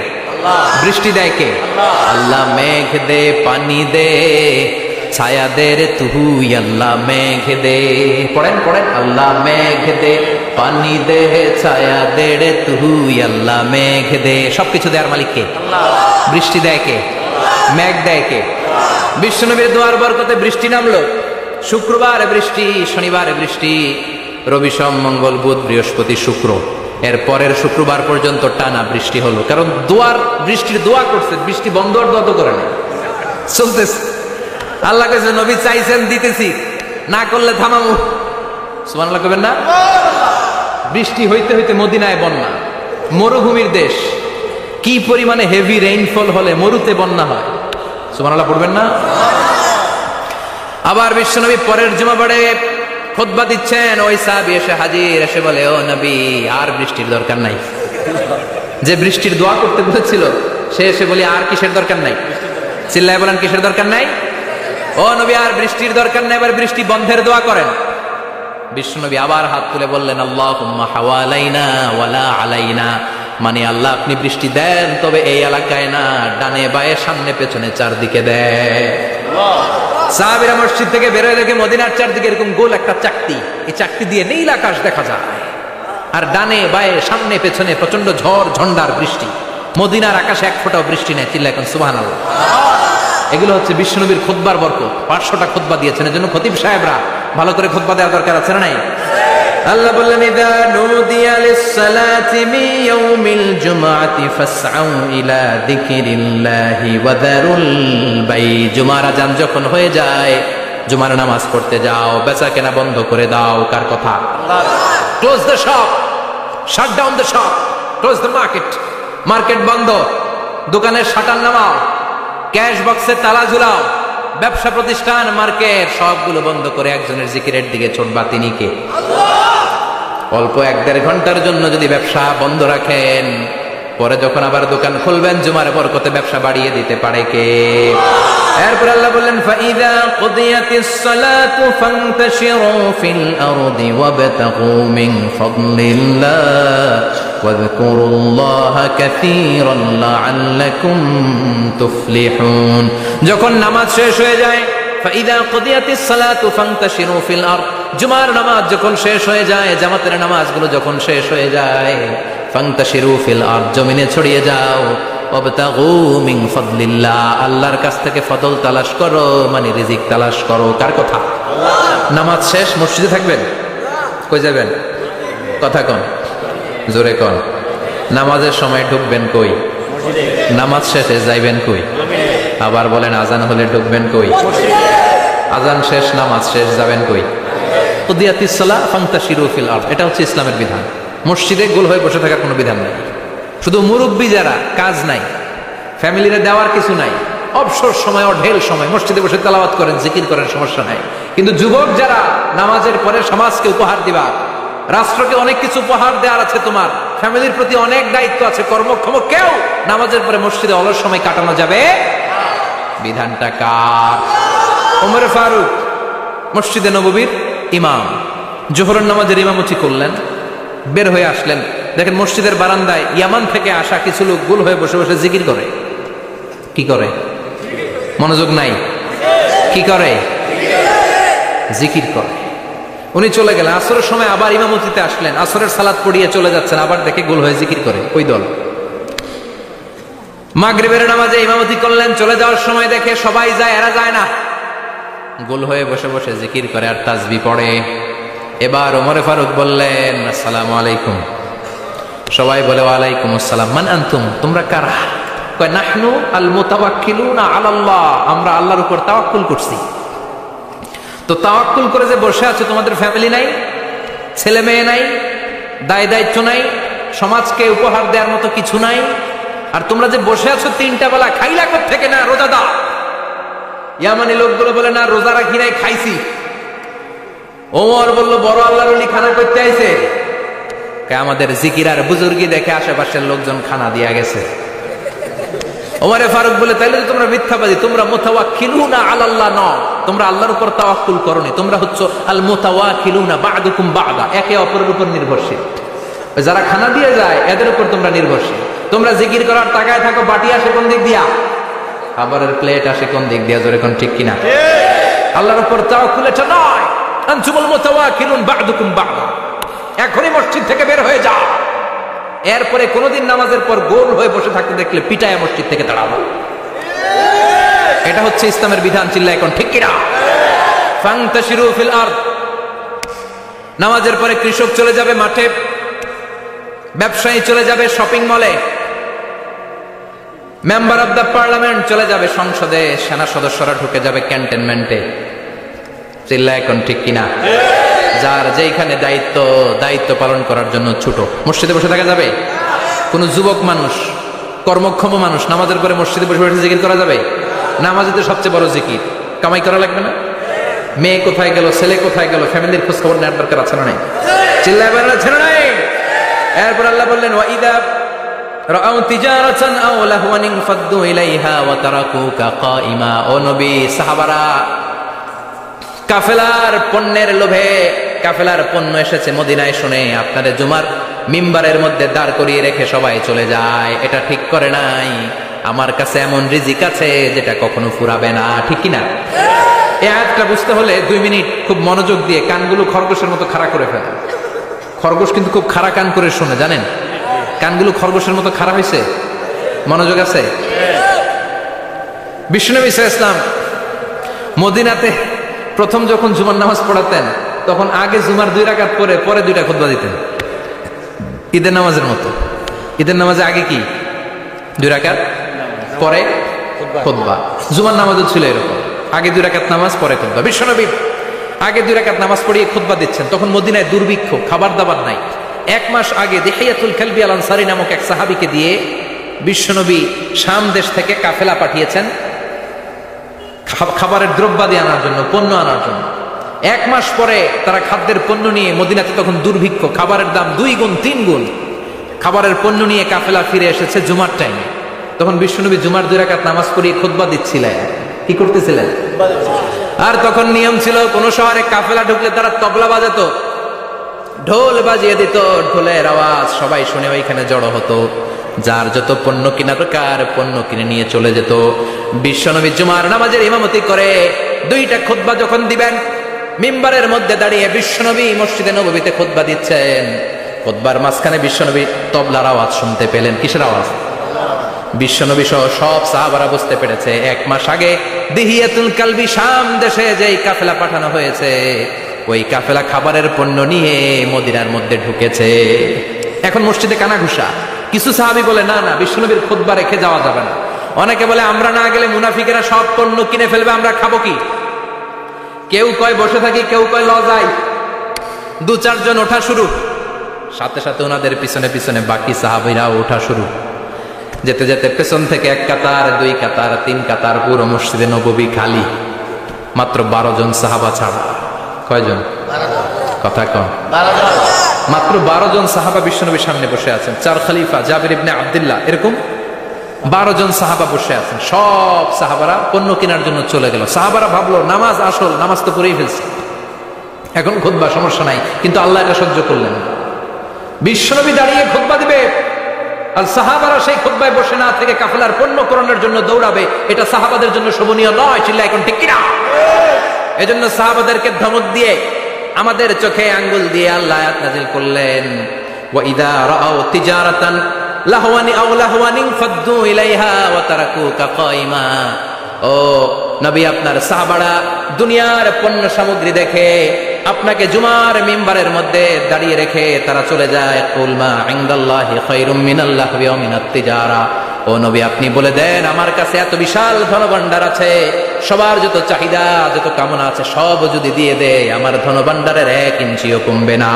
Speaker 1: বৃষ্টি দেয় কে? আল্লাহ। মেঘ দে, পানি দে, ছায়া দে রে তুই, আল্লাহ মেঘ দে। পড়েন পড়েন, আল্লাহ মেঘ দে, পানি দে, ছায়া দে রে তুই, আল্লাহ মেঘ দে। সবকিছু দেয়ার মালিক কে? বৃষ্টি দেয় কে? মেঘ দেয় কে? বিশ্বনবীর দোয়ার বরকতে বৃষ্টি নামলো। শুক্রবার বৃষ্টি, শনিবার বৃষ্টি, রবি সোম মঙ্গল বুধ বৃহস্পতি শুক্র, এর পরের শুক্রবার পর্যন্ত টানা বৃষ্টি হলো। কারণ বৃষ্টির দোয়া করছে, বৃষ্টি বন্ধ আর দোয়া তো করে না, চলতেছে। আল্লাহ কাছে নবী চাইছেন, দিতেছি, না করলে থামামু। সুবহানাল্লাহ কবেন না? বৃষ্টি হইতে হইতে মদিনায় বন্যা, মরুভূমির দেশ, কি পরিমাণে হেভি রেইনফল হলে মরুতে বন্যা হয়। সুবহানাল্লাহ পড়বেন না? আবার বিশ্বনবী পরের জুমাবারে খুতবা দিচ্ছেন, ওই সাহাবী এসে হাজির, এসে বলে, ও নবী, আর বৃষ্টির দরকার নাই। যে বৃষ্টির দোয়া করতে বলেছিল সে এসে বলি, আর কিসের দরকার নাই? চিল্লায় বলেন, কিসের দরকার নাই? ও নবী, আর বৃষ্টির দরকার নাই, এবার বৃষ্টি বন্ধের দোয়া করেন। বিশ্বনবী আবার হাত তুলে বললেন, আল্লাহুম্মা হাওয়ালাইনা ওয়ালা আলাইনা, মানে আল্লাহ, আপনি বৃষ্টি দেন, তবে এই এলাকায় না, ডানে বায়ে সামনে পেছনে চারদিকে দেয়। সাহাবীরা মসজিদ থেকে বের হয়ে দেখে মদিনার চারদিকে এরকম গোল একটা চাকতি, এই চাকতি দিয়ে নীল আকাশ দেখা যায়, আর ডানে বায়ে সামনে পেছনে প্রচন্ড ঝড় ঝন্ডার বৃষ্টি। মদিনার আকাশে এক ফোঁটাও বৃষ্টি নেই। চিল্লা এখন সুবহানাল্লাহ। এগুলো হচ্ছে বিশ্বনবীর খুতবার বরকত। 500টা খুতবা দিয়েছেন, এজন্য খতিব সাহেবরা ভালো করে খুতবা দেওয়ার দরকার আছে না নাই? আল্লাহ বললেন, ইযা নুদিয়া লিস-সালাতি মিন ইয়াউমিল জুমআতি ফাসআউ ইলা যিকরিল্লাহি ওয়া যারুল বাই। জুমার আযান যখন হয়ে যায়, জুমার নামাজ পড়তে যাও, বেচা কেনা বন্ধ করে দাও। কার কথা? আল্লাহ। Close the shop, shut down the shop, close the market. Market বন্ধ, দোকানের শাটার নামাও, ক্যাশ বক্সে তালা ঝুলাও, ব্যবসা প্রতিষ্ঠান, মার্কেট সবগুলো বন্ধ করে একজনের জিকিরের দিকে ছুটবা, তিনি কে? অল্প 1-1.5 ঘন্টার জন্য যদি ব্যবসা বন্ধ রাখেন, পরে যখন আবার দোকান খুলবেন জুমার বরকতে ব্যবসা বাড়িয়ে দিতে পারে কে? এরপর আল্লাহ বললেন ফাইদা কুদিয়াতিস সালাতু ফান্তাশিরু ফিল আরদি ওয়াবতাগু মিন ফাদলিল্লাহ ওয়াযকুরুল্লাহা কাসীরান লাআল্লাকুম তুফলিহুন। যখন নামাজ শেষ হয়ে যায়, ফাইদা কুদিয়াতিস সালাতু ফান্তাশিরু ফিল আরদ, জুমার নামাজ যখন শেষ হয়ে যায়, জামাতের নামাজগুলো যখন শেষ হয়ে যায়, ফান্তাশিরু ফিল আরদ, জমিনে ছড়িয়ে যাও, ওয়াবতাগু মিন ফাদলিল্লাহ, আল্লাহর কাছ থেকে ফজল তালাশ করো, মানে রিজিক তালাশ করো। কার কথা? নামাজ শেষ মসজিদে থাকবেন? কই যাবেন? কথা কোন, জোরে কোন। নামাজের সময় ঢুকবেন কই? নামাজ শেষে যাইবেন কই? আবার বলেন আজান হলে ঢুকবেন কই? আজান শেষ, নামাজ শেষ, যাবেন কই? কুদিয়াতিস সালাহ ফান্তাশিরু ফিল আরদ, এটা হচ্ছে ইসলামের বিধান। মসজিদে গোল হয়ে বসে থাকার কোনো বিধান নাই। শুধু মুরব্বী যারা, কাজ নাই, ফ্যামিলিরে দেওয়ার কিছু নাই, অবসর সময় ঢেল সময় মসজিদে বসে তেলাওয়াত করেন, জিকির করেন, সমস্যা নাই। কিন্তু যুবক যারা নামাজের পরে সমাজকে উপহার দিবা, রাষ্ট্রকে অনেক কিছু উপহার দেওয়ার আছে, তোমার ফ্যামিলির প্রতি অনেক দায়িত্ব আছে, কর্মক্ষম কেউ নামাজের পরে মসজিদে অলস সময় কাটানো যাবে? বিধানটা কার? ওমর ফারুক মসজিদে নববীর ইমাম, জোহরের নামাজের ইমামতি করলেন, বের হয়ে আসলেন, দেখেন মসজিদের বারান্দায় ইয়ামান থেকে আসা কিছু লোক গোল হয়ে বসে বসে জিকির করে। কি করে? মনোযোগ নাই। কি করে? জিকির করে। উনি চলে গেলেন, আসরের সময় আবার ইমামতিতে আসলেন, আসরের সালাত পড়িয়ে চলে যাচ্ছেন, আবার দেখে গোল হয়ে জিকির করে ওই দল। মাগরিবের নামাজে ইমামতি করলেন, চলে যাওয়ার সময় দেখে সবাই যায়, এরা যায় না, গোল হয়ে বসে বসে জিকির করে আর তাসবিহ পড়ে। এবার ওমর ফারুক বললেন আসসালামু আলাইকুম, সবাই বলে ওয়ালাইকুম আসসালাম। মান আনতুম, তোমরা কারা? কয় নাহনু আল মুতাওয়াক্কিলুনা আলাল্লাহ, আমরা আল্লাহর উপর তাওয়াক্কুল করছি। তো তাওয়াক্কুল করে যে বসে আছো, তোমাদের ফ্যামিলি নাই, ছেলে মেয়ে নাই, দায় দায়িত্ব নাই, সমাজকে উপহার দেওয়ার মতো কিছু নাই, আর তোমরা যে বসে আছো 3টা বেলা, খাইলা কোত্থেকে? না রোজাদা। ইয়ামানি লোকগুলো বলে না রোজা রাখি নাই, খাইছি। ওমর বলল বড় আল্লাহর ওলি খানা করতে আইছে। আমাদের জিকির আর বুজুর্গি দেখে আশেপাশের লোকজন খানা দিয়া গেছে। ওমরে ফারুক বলে তাইলে তো তোমরা মিথ্যাবাদী, তোমরা মুতাওয়াক্কিলুনা আলাল্লাহ নও, তোমরা আল্লাহর উপর তাওয়াক্কুল করনি, তোমরা হচ্ছে আল মুতাওয়াক্কিলুনা বা'দুকুম বা'দা, একে অপরের উপর নির্ভরশীল। যারা খানা দিয়ে যায় এদের উপর তোমরা নির্ভরশীল। তোমরা জিকির করার টাকায় থাকো, বাটি আসে কোন দিক দিয়া, খাবারের প্লেট আসে কোন দিক দিয়া, জোরে কোন ঠিক কিনা? আল্লাহর উপর তাওয়াক্কুল এটা নয়। আনতুমুল মুতাওয়াক্কিলুন বা'দুকুম বা'দা, এখনই মসজিদ থেকে বের হয়ে যাও। এরপরে কোনদিন নামাজের পর গোল হয়ে বসে থাকতে দেখলে পিটায় মসজিদ থেকে তাড়াবো। এটা হচ্ছে ইসলামের বিধান। চিল্লা এখন ঠিক কিনা? ফান্তাশিরু ফিল আরদ, নামাজের পরে কৃষক চলে যাবে মাঠে, ব্যবসায়ী চলে যাবে শপিং মলে, মেম্বার অব দ্য পার্লামেন্ট চলে যাবে সংসদে, সেনা সদস্যরা ঢুকে যাবে ক্যান্টনমেন্টে। চিল্লা এখন ঠিক কিনা? যার যেখানে দায়িত্ব পালন করার জন্য ছোট, মসজিদে বসে থাকা যাবে? কোন যুবক মানুষ, কর্মক্ষম মানুষ নামাজের পরে মসজিদে বসে বসে জিকির করা যাবে? নামাজে তো সবচেয়ে বড় জিকির, কামাই করা লাগবে না? মেয়ে কোথায় গেল, ছেলে কোথায় গেল, ফ্যামিলির খোঁজ খবর নেওয়ার দরকার আছে না নাই? চিল্লায় বেড়া ছেড়ে নাই। এরপর আল্লাহ বললেন ওয়াইদা রাআউ তিজারাতান আও লাহওয়ান ফাদ্দু ইলাইহা ওয়া তারাকুকা কাইমা। ও নবী, সাহাবারা কাফেলার পণ্যের লোভে, কাফেলার পণ্য এসেছে মদিনায় শুনে আপনাদের জুমার মিম্বারের মধ্যে দাঁড় করিয়ে রেখে সবাই চলে যায়। এটা ঠিক করে নাই। আমার কাছে এমন রিজিক আছে যেটা কখনো ফুরাবে না, ঠিক কিনা? এই আয়াতটা বুঝতে হলে 2 মিনিট খুব মনোযোগ দিয়ে কানগুলো খরগোশের মতো খাড়া করে ফেলেন। খরগোশ কিন্তু খুব খাড়া কান করে শোনে, জানেন? কানগুলো খরগোশের মতো খাড়া হয়েছে। মনোযোগ আছে? বিশ্বনবী সাল্লাল্লাহু আলাইহি ওয়াসাল্লাম মদিনাতে প্রথম যখন জুমার নামাজ পড়াতেন, তখন আগে জুমার 2 রাকাত পরে 2টা খুতবা দিতেন, ঈদের নামাজের মতো। ঈদের নামাজে আগে কি 2 রাকাত, পরে খুতবা। জুমার নামাজও ছিল এরকম, আগে 2 রাকাত নামাজ, পরে খুতবা। বিশ্বনবী আগে 2 রাকাত নামাজ পড়িয়ে খুতবা দিচ্ছেন। তখন মদিনায় দুর্ভিক্ষ, খাবার দাবার নাই। 1 মাস আগে দিহিয়াতুল কালবি আল আনসারী নামক এক সাহাবীকে দিয়ে বিশ্বনবী শাম দেশ থেকে কাফেলা পাঠিয়েছেন। খাবারের দ্রব্যাদি আনার জন্য, পণ্য আনার জন্য। 1 মাস পরে তারা খাদ্যের পণ্য নিয়ে, মদিনাতে তখন দুর্ভিক্ষ, খাবারের দাম 2 গুণ 3 গুণ, খাবারের পণ্য নিয়ে কাফেলা ফিরে এসেছে জুমার টাইমে। তখন বিশ্বনবী জুমার 2 রাকাত নামাজ পড়িয়ে খুতবা দিচ্ছিলেন। কি করতেছিলেন? আর তখন নিয়ম ছিল, কোন শহরে কাফেলা ঢুকলে তারা তবলা বাজাতো, ঢোল বাজিয়ে দিত, ঢোলের আওয়াজ সবাই শুনে ওইখানে জড়ো হতো। যার যত পণ্য কিনা দরকার পণ্য কিনে নিয়ে চলে যেত। বিশ্বনবী জুমার নামাজের ইমামতি করে 2টা খুতবা যখন দিবেন, মিম্বারের মধ্যে দাঁড়িয়ে বিশ্বনবী মসজিদে নববীতে খুতবা দিচ্ছেন। খুতবার মাঝখানে বিশ্বনবী তবলার আওয়াজ শুনতে পেলেন। কিসের আওয়াজ? বিশ্বনবী সহ সব সাহাবারা বুঝতে পেরেছে 1 মাস আগে দিহিয়াতুল কালবি শাম দেশে যেই কাফেলা পাঠানো হয়েছে, ওই কাফেলা খাবারের পণ্য নিয়ে মদিনার মধ্যে ঢুকেছে। এখন মসজিদে কানাঘুষা। কিছু সাহাবী বলে, না না, বিশ্বনবীর খুতবা রেখে যাওয়া যাবে না। অনেকে বলে, আমরা না গেলে মুনাফিকেরা সব পণ্য কিনে ফেলবে, আমরা খাবো কি? কেউ কয় বসে থাকি, কেউ কয় লজাই। 2-4 জন ওঠা শুরু, সাথে সাথে ওনাদের পিছনে পিছনে বাকি সাহাবীরা ওঠা শুরু। যেতে যেতে পেছন থেকে 1 কাতার, 2 কাতার, 3 কাতার, পুরো মসজিদে নববী খালি, মাত্র 12 জন সাহাবা ছাড়া। কয়জন? কথা কম। মাত্র 12 জন সাহাবা বিশ্বনবীর সামনে বসে আছেন। 4 খলিফা, জাবির ইবনে আব্দুল্লাহ, এরকম 12 জন সাহাবা বসে আছেন। সব সাহাবারা পণ্য কেনার জন্য চলে গেল। সাহাবারা ভাবলো নামাজ আসল, নামাজ তো পড়েই ফেলছে, এখন খুতবা সমস্যা নাই। কিন্তু আল্লাহ এটা সহ্য করলেন না। বিশ্বনবী দাঁড়িয়ে খুতবা দিবে, আর সাহাবারা সেই খুতবায় বসে না থেকে কাফেলার পণ্য করণের জন্য দৌড়াবে। এটা সাহাবাদের জন্য শোভনীয় নয়। চিল্লা এখন ঠিক কিনা? এজন্য সাহাবাদেরকে ধমক দিয়ে, আমাদের চোখে আঙ্গুল দিয়ে আল্লাহ আয়াত নাযিল করলেন, ওয়া ইযা রাআউ তিজারাতান লাহওয়ানি আও লাহওয়ানিন ফাদ্দু ইলাইহা ওয়া তারাকুকা কাইমা। ও নবী, আপনার সাহাবারা দুনিয়ার পণ্য সামগ্রী দেখে আপনাকে জুমার মিম্বারের মধ্যে দাঁড়িয়ে রেখে তারা চলে যায়। কুল মা ইনদাল্লাহি খায়রুম মিনাল লাহবি ওয়া মিনাত তিজারা। ও নবী, আপনি বলে দেন, আমার কাছে এত বিশাল ধনভাণ্ডার আছে, সবার যত চাহিদা, যত কামনা আছে সব যদি দিয়ে দেয়, আমার ধনভাণ্ডারের 1 ইঞ্চিও কমবে না।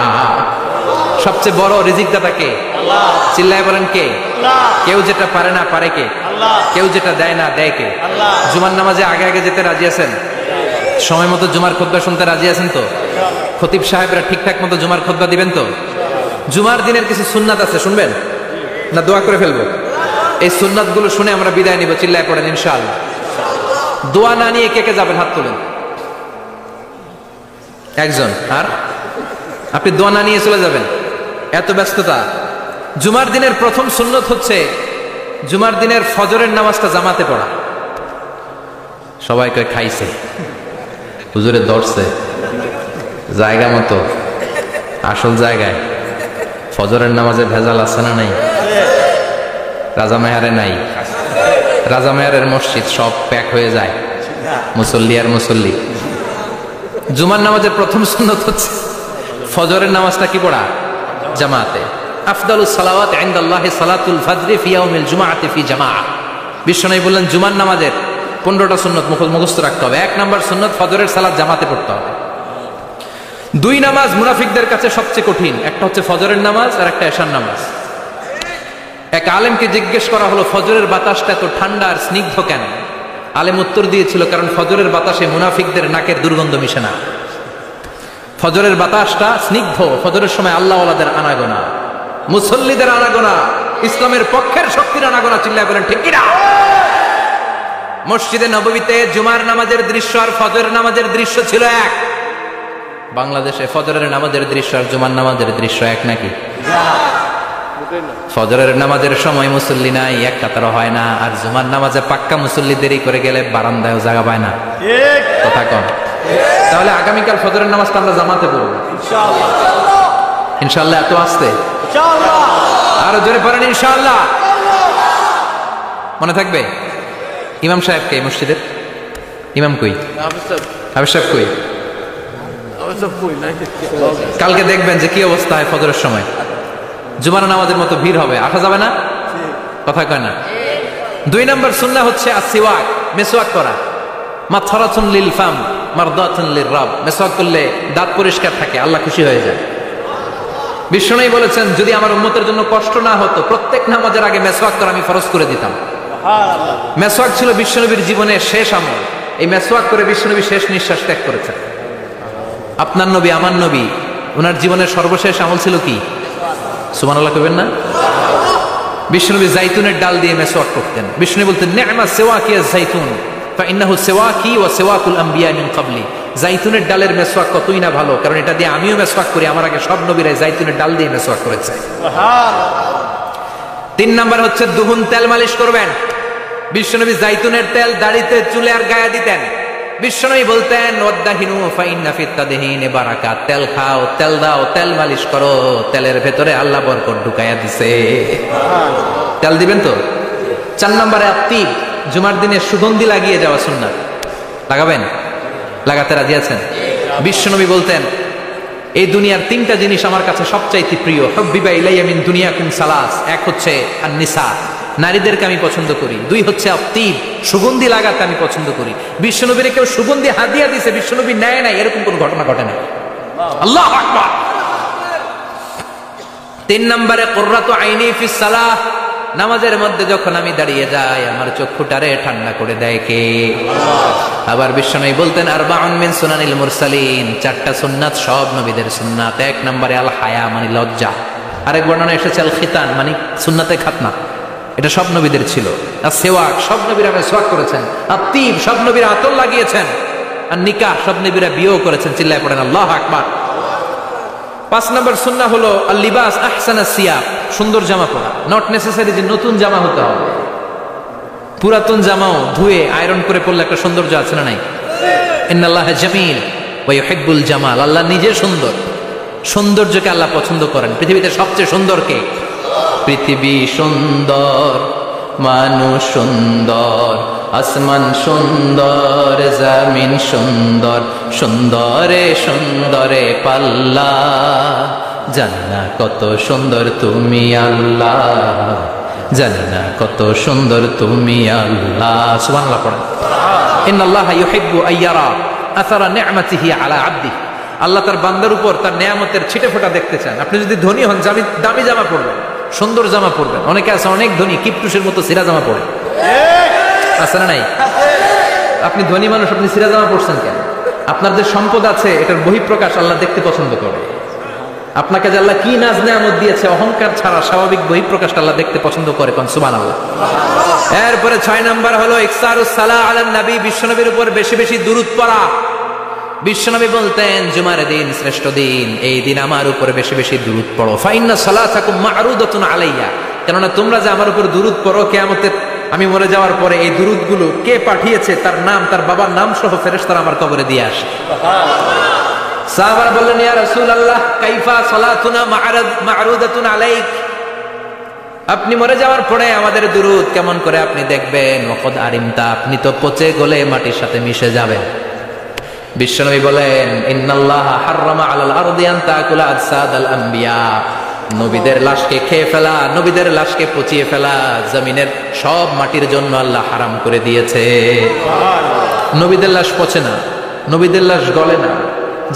Speaker 1: সবচেয়ে বড় রিজিকদাতা কে? আল্লাহ। চিল্লায় বলেন কে? আল্লাহ। কেউ যেটা পারে না পারে কে? আল্লাহ। কেউ যেটা দেয় না দেয় কে? আল্লাহ। জুমার নামাজে আগে আগে যেতে রাজি আছেন? সময় মতো জুমার খুতবা শুনতে রাজি আছেন তো? খতিব সাহেবরা ঠিকঠাক মতো জুমার খুতবা দিবেন তো? জুমার দিনের কিছু সুন্নাত আছে, শুনবেন না? দোয়া করে ফেলবো। এই সুন্নাত গুলো শুনে আমরা বিদায় নিব। চিল্লায় পড়েন ইনশাআল্লাহ। দোয়া না নিয়ে কে কে যাবেন? হাত তোলেন। একজন। আর আপনি দোয়া না নিয়ে চলে যাবেন? এত ব্যস্ততা। জুমার দিনের প্রথম সুন্নত হচ্ছে জুমার দিনের ফজরের নামাজটা জামাতে পড়া। সবাই কয় খাইছে, হুজুরে ধরছে জায়গা মতো, আসল জায়গায়। ফজরের নামাজে ভেজাল আছে না নাই? রাজা মেয়ারে নাই। রাজা মেয়ারের মসজিদ সব প্যাক হয়ে যায়, মুসল্লি আর মুসল্লি। জুমার নামাজের প্রথম সুন্নত হচ্ছে ফজরের নামাজটা কি পড়া? জামাতে। আফদালুস সালাওয়াত ইনদাল্লাহি সালাতুল ফাজরি ফি ইয়াউমিল জুমআতি ফি জামাআ। বিশ্বনবী বললেন জুমার নামাজের 15টা সুন্নত মুখস্থ রাখতে হবে। 1 নম্বর সুন্নত ফজরের সালাত জামাতে পড়তে হবে। 2 নামাজ মুনাফিকদের কাছে সবচেয়ে কঠিন, একটা হচ্ছে ফজরের নামাজ আর একটা এশার নামাজ। এক আলেমকে জিজ্ঞেস করা হলো, ফজরের বাতাসটা এত ঠান্ডা আর স্নিগ্ধ কেন? আলেম উত্তর দিয়েছিল, কারণ ফজরের বাতাসে মুনাফিকদের নাকের দুর্গন্ধ মিশে না। ফজরের বাতাসটা স্নিগ্ধ। ফজরের সময় আল্লাহওয়ালাদের আনাগোনা, মুসল্লিদের আনাগোনা, ইসলামের পক্ষের শক্তির আনাগোনা। চিল্লায় বলেন ঠিক কিনা? মসজিদে নববীতে জুমার নামাজের দৃশ্য আর ফজরের নামাজের দৃশ্য ছিল এক। বাংলাদেশে ফজরের নামাজের দৃশ্য আর জুমার নামাজের দৃশ্য এক নাকি? ফজরের নামাজের সময় মুসল্লি নাই, 1 কাতারও হয় না। আর জুমার নামাজে পাক্কা মুসল্লি দেরি করে গেলে বারান্দায়ও জায়গা পায় না। কথা কম। তাহলে আগামীকাল ফজরের নামাজটা আমরা জামাতে পড়ব ইনশাআল্লাহ। ইনশাআল্লাহ। এত আসতে ইনশাআল্লাহ, আরো জোরে পড়েন ইনশাআল্লাহ। মনে থাকবে? ইমাম সাহেব কে মসজিদের? ইমাম কই? হাফেজ সাহেব কই? কালকে দেখবেন যে কি অবস্থা হয় ফজরের সময়। জুমার নামাজের মতো ভিড় হবে, আসা যাবে না। কথা কয় না। 2 নম্বর সুন্নাহ হচ্ছে আসওয়াক, মেসওয়াক করা। মাথরাতুন লিল ফাম মারদাতুন লির রাব। মেসওয়াক করলে দাঁত পরিষ্কার থাকে, আল্লাহ খুশি হয়ে যায়। বিশ্বনবী বলেছেন, যদি আমার উম্মতের জন্য কষ্ট না হতো প্রত্যেক নামাজের আগে মেসওয়াক করা আমি ফরজ করে দিতাম। মেসওয়াক ছিল বিশ্বনবীর জীবনের শেষ আমল। এই মেসওয়াক করে বিশ্বনবী শেষ নিঃশ্বাস ত্যাগ করেছেন। আপনার নবী আমার নবী ওনার জীবনের সর্বশেষ আমল ছিল কি? সুবহানাল্লাহ কইবেন না? বিশ্বনবী জাইতুনের ডাল দিয়ে মেসওয়াক করতেন। বিশ্বনবী বলতেন নি'মা সিওয়াকি আয-যাইতুন ফাইন্নাহু সিওয়াকি ওয়া সিওয়াকুল আম্বিয়া মিন ক্বাবলি। জাইতুনের ডালের মেসওয়াক কতই না ভালো, কারণ এটা দিয়ে আমিও মেসওয়াক করি, আমার আগে সব নবীরা জাইতুনের ডাল দিয়ে মেসওয়াক করেছে। সুবহানাল্লাহ। 3 নাম্বার হচ্ছে দুহুন, তেল মালিশ করবেন। বিশ্বনবী জাইতুনের তেল দাড়িতে, চুলে আর গায়ে দিতেন। বিশ্বনবী বলতেন ওয়াদাহিনু ফাইন্না ফিত তাদহিনি বারাকাত। তেল খাও, তেল দাও, তেল মালিশ করো, তেলের ভেতরে আল্লাহ বরকত ঢুকাইয়া দিছে। সুবহানাল্লাহ। তেল দিবেন তো? 4 নম্বরে আত্তিব, জুমার দিনে সুগন্ধি লাগিয়ে যাওয়া সুন্নাত। লাগাবেন? লাগাতে রাজি আছেন? বিশ্বনবী বলতেন এই দুনিয়ার 3টা জিনিস আমার কাছে সবচাইতে প্রিয়। হুব্বিবা ইলাইয়া মিন দুনিয়াকুম সালাস। এক হচ্ছে আন-নিসা, নারীদেরকে আমি পছন্দ করি। 2 হচ্ছে আত্তিব, সুগন্ধি লাগাতে আমি পছন্দ করি। বিশ্বনবীর কেউ সুগন্ধি হাদিয়া দিয়েছে, বিশ্বনবী নেয় নাই, এরকম কোন ঘটনা ঘটে না। আল্লাহু আকবার। 3 নম্বরে কুররাতু আইনি ফিস সালাহ। নামাজের মধ্যে যখন আমি দাঁড়িয়ে যাই আমার চক্ষুটারে ঠান্ডা করে দেয় কে? আল্লাহ। আবার বিশ্বনবী বলতেন আরবাউন মিন সুনানিল মুরসালিন। 4টা সুন্নাত সব নবীদের সুন্নাত। 1 নম্বরে আল হায়া মানে লজ্জা। আরেক বর্ণনা এসেছে আল খিতান মানে সুন্নাতে খাতনা, এটা সব নবীদের ছিল। আর সেওয়াক, সব নবীরা মেসওয়াক করেছেন। আত্তিব, সব নবীরা আতর লাগিয়েছেন। আর নিকাহ, সব নবীরা বিয়েও করেছেন। চিল্লায় পড়েন আল্লাহু আকবার। 5 নম্বর সুন্নাহ হলো আল লিবাস আহসানাস সিয়াব, সুন্দর জামা পরা। নট নেসেসারি যে নতুন জামা হতে হবে, পুরাতন জামাও ধুয়ে আয়রন করে পরলে একটা সৌন্দর্য আছে না নাই? ইন্নাল্লাহা জামিল ওয়া ইউহিব্বুল জামাল। আল্লাহ নিজে সুন্দর, সৌন্দর্যকে আল্লাহ পছন্দ করেন। পৃথিবীতে সবচেয়ে সুন্দর কে? পৃথিবী সুন্দর, মানুষ সুন্দর, আসমান সুন্দর, জমিন সুন্দর, সুন্দরে সুন্দরে পাল্লা। জান্না কত সুন্দর তুমি আল্লাহ, জান্না কত সুন্দর তুমি আল্লাহ। সুবহানাল্লাহ পড়েন। ইন্নাল্লাহা ইউহিব্বু আইয়ারা আসারা নি'মাতিহি আলা আবদিহি। আল্লাহ তার বান্দার উপর তার নেয়ামতের ছিটে ফোঁটা দেখতে চান। আপনি যদি ধনী হন, দামি জামা পরবেন, সুন্দর জামা পরবেন। অনেকে আছে অনেক ধনী, কিপটুসের মতো সিরা জামা পরে, আছে না নাই? আপনি ধনী মানুষ, আপনি সিরা জামা পরছেন কেন? আপনার যে সম্পদ আছে এটার বহিঃপ্রকাশ আল্লাহ দেখতে পছন্দ করে। আপনাকে যে আল্লাহ কি নাজ নেয়ামত দিয়েছে, অহংকার ছাড়া স্বাভাবিক বহিঃপ্রকাশটা আল্লাহ দেখতে পছন্দ করে। কোন সুবহানাল্লাহ। এরপরে 6 নাম্বার হলো ইকসারুস সালাহ আলান নবী, বিশ্বনবীর উপর বেশি বেশি দুরূদ পড়া। বিশ্বনবী বলতেন জুমার দিন শ্রেষ্ঠ দিন, এই দিন আমার উপরে বেশি বেশি দুরূদ পড়ো। ফাইন্না সালাতাকুম মা'রুদাতুন আলাইয়া, কেননা তোমরা যে আমার উপর দুরূদ পড়ো, কিয়ামতের আমি মরে যাওয়ার পরে এই দুরূদগুলো কে পাঠিয়েছে তার নাম, তার বাবার নাম সহ ফেরেশতারা আমার কবরে দিয়ে আসে। সাহাবারা বললেন ইয়া রাসূলুল্লাহ কাইফা সালাতুনা মা'রুদাতুন আলাইক, আপনি মরে যাওয়ার পরে আমাদের দুরূদ কেমন করে আপনি দেখবেন? ওয়াকাদ আরিমতা, আপনি তো পচে গলে মাটির সাথে মিশে যাবেন। বিশ্বনবী বলেন ইন্নাল্লাহা হাররামা আলাল আরদি আন তাকুলা আজসাদাল আম্বিয়া, নবীদের লাশকে খেয়ে ফেলা, নবীদের লাশকে পচিয়ে ফেলা জমিনের সব মাটির জন্য আল্লাহ হারাম করে দিয়েছে। নবীদের লাশ পচে না, নবীদের লাশ গলে না।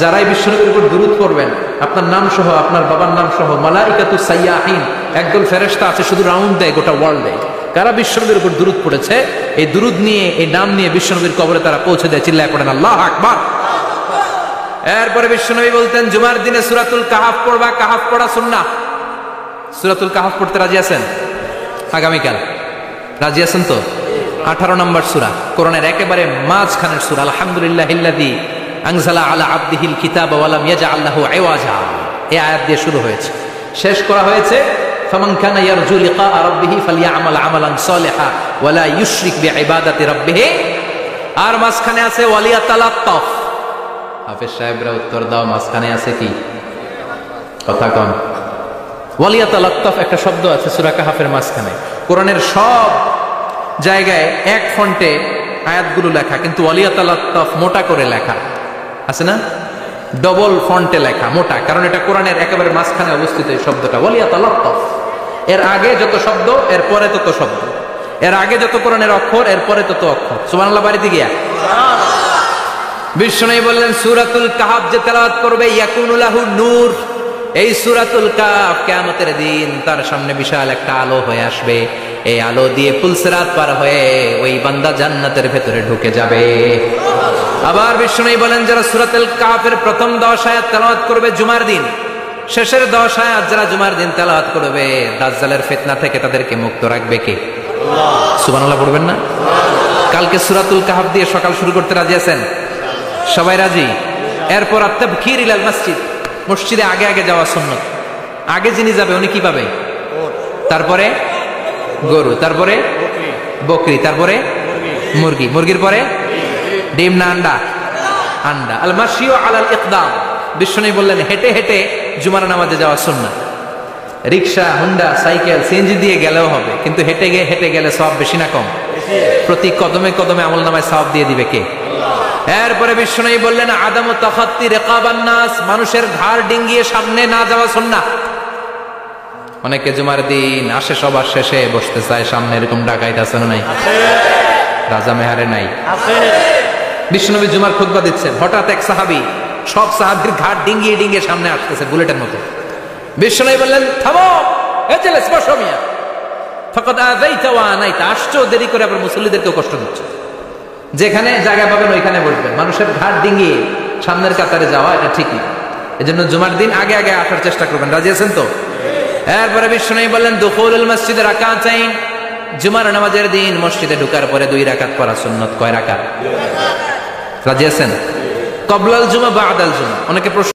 Speaker 1: যারাই বিশ্বনবীর উপর দুরূদ পড়বেন, আপনার নাম সহ, আপনার বাবার নাম সহ, মালাইকাতুস সাইয়াহিন, একদল ফেরেশতা আছে শুধু রাউন্ড দেয় গোটা ওয়ার্ল্ডে। কারা বিশ্বনবীর উপর দুরূদ পড়েছে, এই দুরূদ নিয়ে, এই নাম নিয়ে বিশ্বনবীর কবরে তারা পৌঁছে দেয়। চিল্লায় পড়েন আল্লাহু আকবার। এরপরে বিশ্বনবী বলতেন জুমার দিনে সূরাতুল কাহাফ পড়বা, কাহাফ পড়া সুন্নাহ। সূরাতুল কাহাফ পড়তে রাজি আছেন? আগামীকাল রাজি আছেন তো? 18 নম্বর সূরা, কোরআনের একেবারে মাঝখানের সূরা। আলহামদুলিল্লাহিল্লাযী আনজালা আলা আবদিহিল কিতাবা ওয়া লাম ইয়াজআল লাহু ইওয়াজা, এই আয়াত দিয়ে শুরু হয়েছে, শেষ করা হয়েছে ফামান কানা ইয়ারজু লিকা রাব্বিহি ফালইআমাল আমালান সালিহা ওয়া লা ইউশরিক বিইবাদাতি রাব্বিহি। আর মাঝখানে আছে ওয়ালিয়াতালাত্তাফ। হাফেজ সাহেবরা উত্তর দাও, মাঝখানে আছে কি? কথা কম। ওয়ালিয়াতালাত্তাফ একটা শব্দ আছে সূরা কাহাফের মাঝখানে। কোরআনের সব জায়গায় এক ফন্টে আয়াতগুলো লেখা, কিন্তু ওয়ালিয়াতালাত্তাফ মোটা করে লেখা আছে না? ডবল ফন্টে লেখা, মোটা, কারণ এটা কোরআনের একেবারে মাঝখানে অবস্থিত এই শব্দটা ওয়ালিয়াতালাত্তাফ। এর আগে যত শব্দ এর পরে তত শব্দ, এর আগে যত কোরআনের অক্ষর এর পরে তত অক্ষর। সুবহানাল্লাহ বাড়িতে গিয়া বিশ্বনবী বললেন সূরাতুল কাহাফ যে তেলাওয়াত করবে ইয়াকুনু লাহু নূর, এই সূরাতুল কাহাফ কিয়ামতের দিন তার সামনে বিশাল একটা আলো হয়ে আসবে। এই আলো দিয়ে পুলসিরাত পার হয়ে ওই বান্দা জান্নাতের ভেতরে ঢুকে যাবে। আবার বিষ্ণু বলেন, যারা সূরাতুল কাফের প্রথম 10 আয়াত তেলাওয়াত করবে জুমার দিন, শেষের 10 আয়াত যারা জুমার দিন তেলাওয়াত করবে, দাজ্জালের ফিতনা থেকে তাদেরকে মুক্ত রাখবে কে? আল্লাহ। সুবহানাল্লাহ পড়বেন না? কালকে সূরাতুল কাহফ দিয়ে সকাল শুরু করতে রাজি আছেন? সবাই রাজি? এরপর আত-তাবকির ইলাল মসজিদ, মসজিদে আগে আগে যাওয়া সুন্নাত। আগে যিনি যাবে উনি কি পাবে? তারপরে গরু, তারপরে বকরি, তারপরে মুরগি, মুরগির পরে ডিম না আন্ডা? আন্ডা। আল মাশিউ আলাল ইকদাম, বিষ্ণু বললেন হেঁটে হেঁটে জুমার নামাজে যাওয়া সুন্নাত। রিকশা, হুন্ডা, সাইকেল, সিএনজি দিয়ে গেলেও হবে, কিন্তু হেঁটে গেলে সওয়াব বেশি না কম? প্রতি কদমে কদমে আমলনামায় সওয়াব দিয়ে দিবে কে? এরপরে বিষ্ণু বললেন আদামু তাখাত্তি রিকাবান নাস, মানুষের ঘাড় ডিঙ্গিয়ে সামনে না যাওয়া সুন্নাত। অনেকে জুমার দিন আসে, সবার শেষে বসতে চায় সামনে, এরকম ডাকাইত আছে না নাই? রাজা মেহারে নাই? বিশ্বনবী জুমার খুতবা দিচ্ছেন, হঠাৎ এক সাহাবী সব সাহাবীর ঘাট ডিঙ্গিয়ে ডিঙ্গিয়ে সামনে আসতেছে বুলেটের মতো। বিশ্বনবী বললেন থামো, এ ছেলে বসো মিয়া, ফাকাদ আযাইতা ওয়া আনাইতা, আসছো দেরি করে আবার মুসল্লিদেরকেও কষ্ট দিচ্ছ। যেখানে জায়গা পাবেন ওইখানে বসবেন, মানুষের ঘাট ডিঙ্গিয়ে সামনের কাতারে যাওয়া এটা ঠিকই। এজন্য জুমার দিন আগে আগে আসার চেষ্টা করবেন। রাজি আছেন তো? এরপরে বিশ্বনবী বললেন দুখুলুল মসজিদে রাকাতাইন, জুমার নামাজের দিন মসজিদে ঢোকার পরে 2 রাকাত পড়া সুন্নাত। কয় রাকাত? রাজি আছেন? ক্বাবলাল জুমা বা'দাল জুমা। অনেকে প্রশ্ন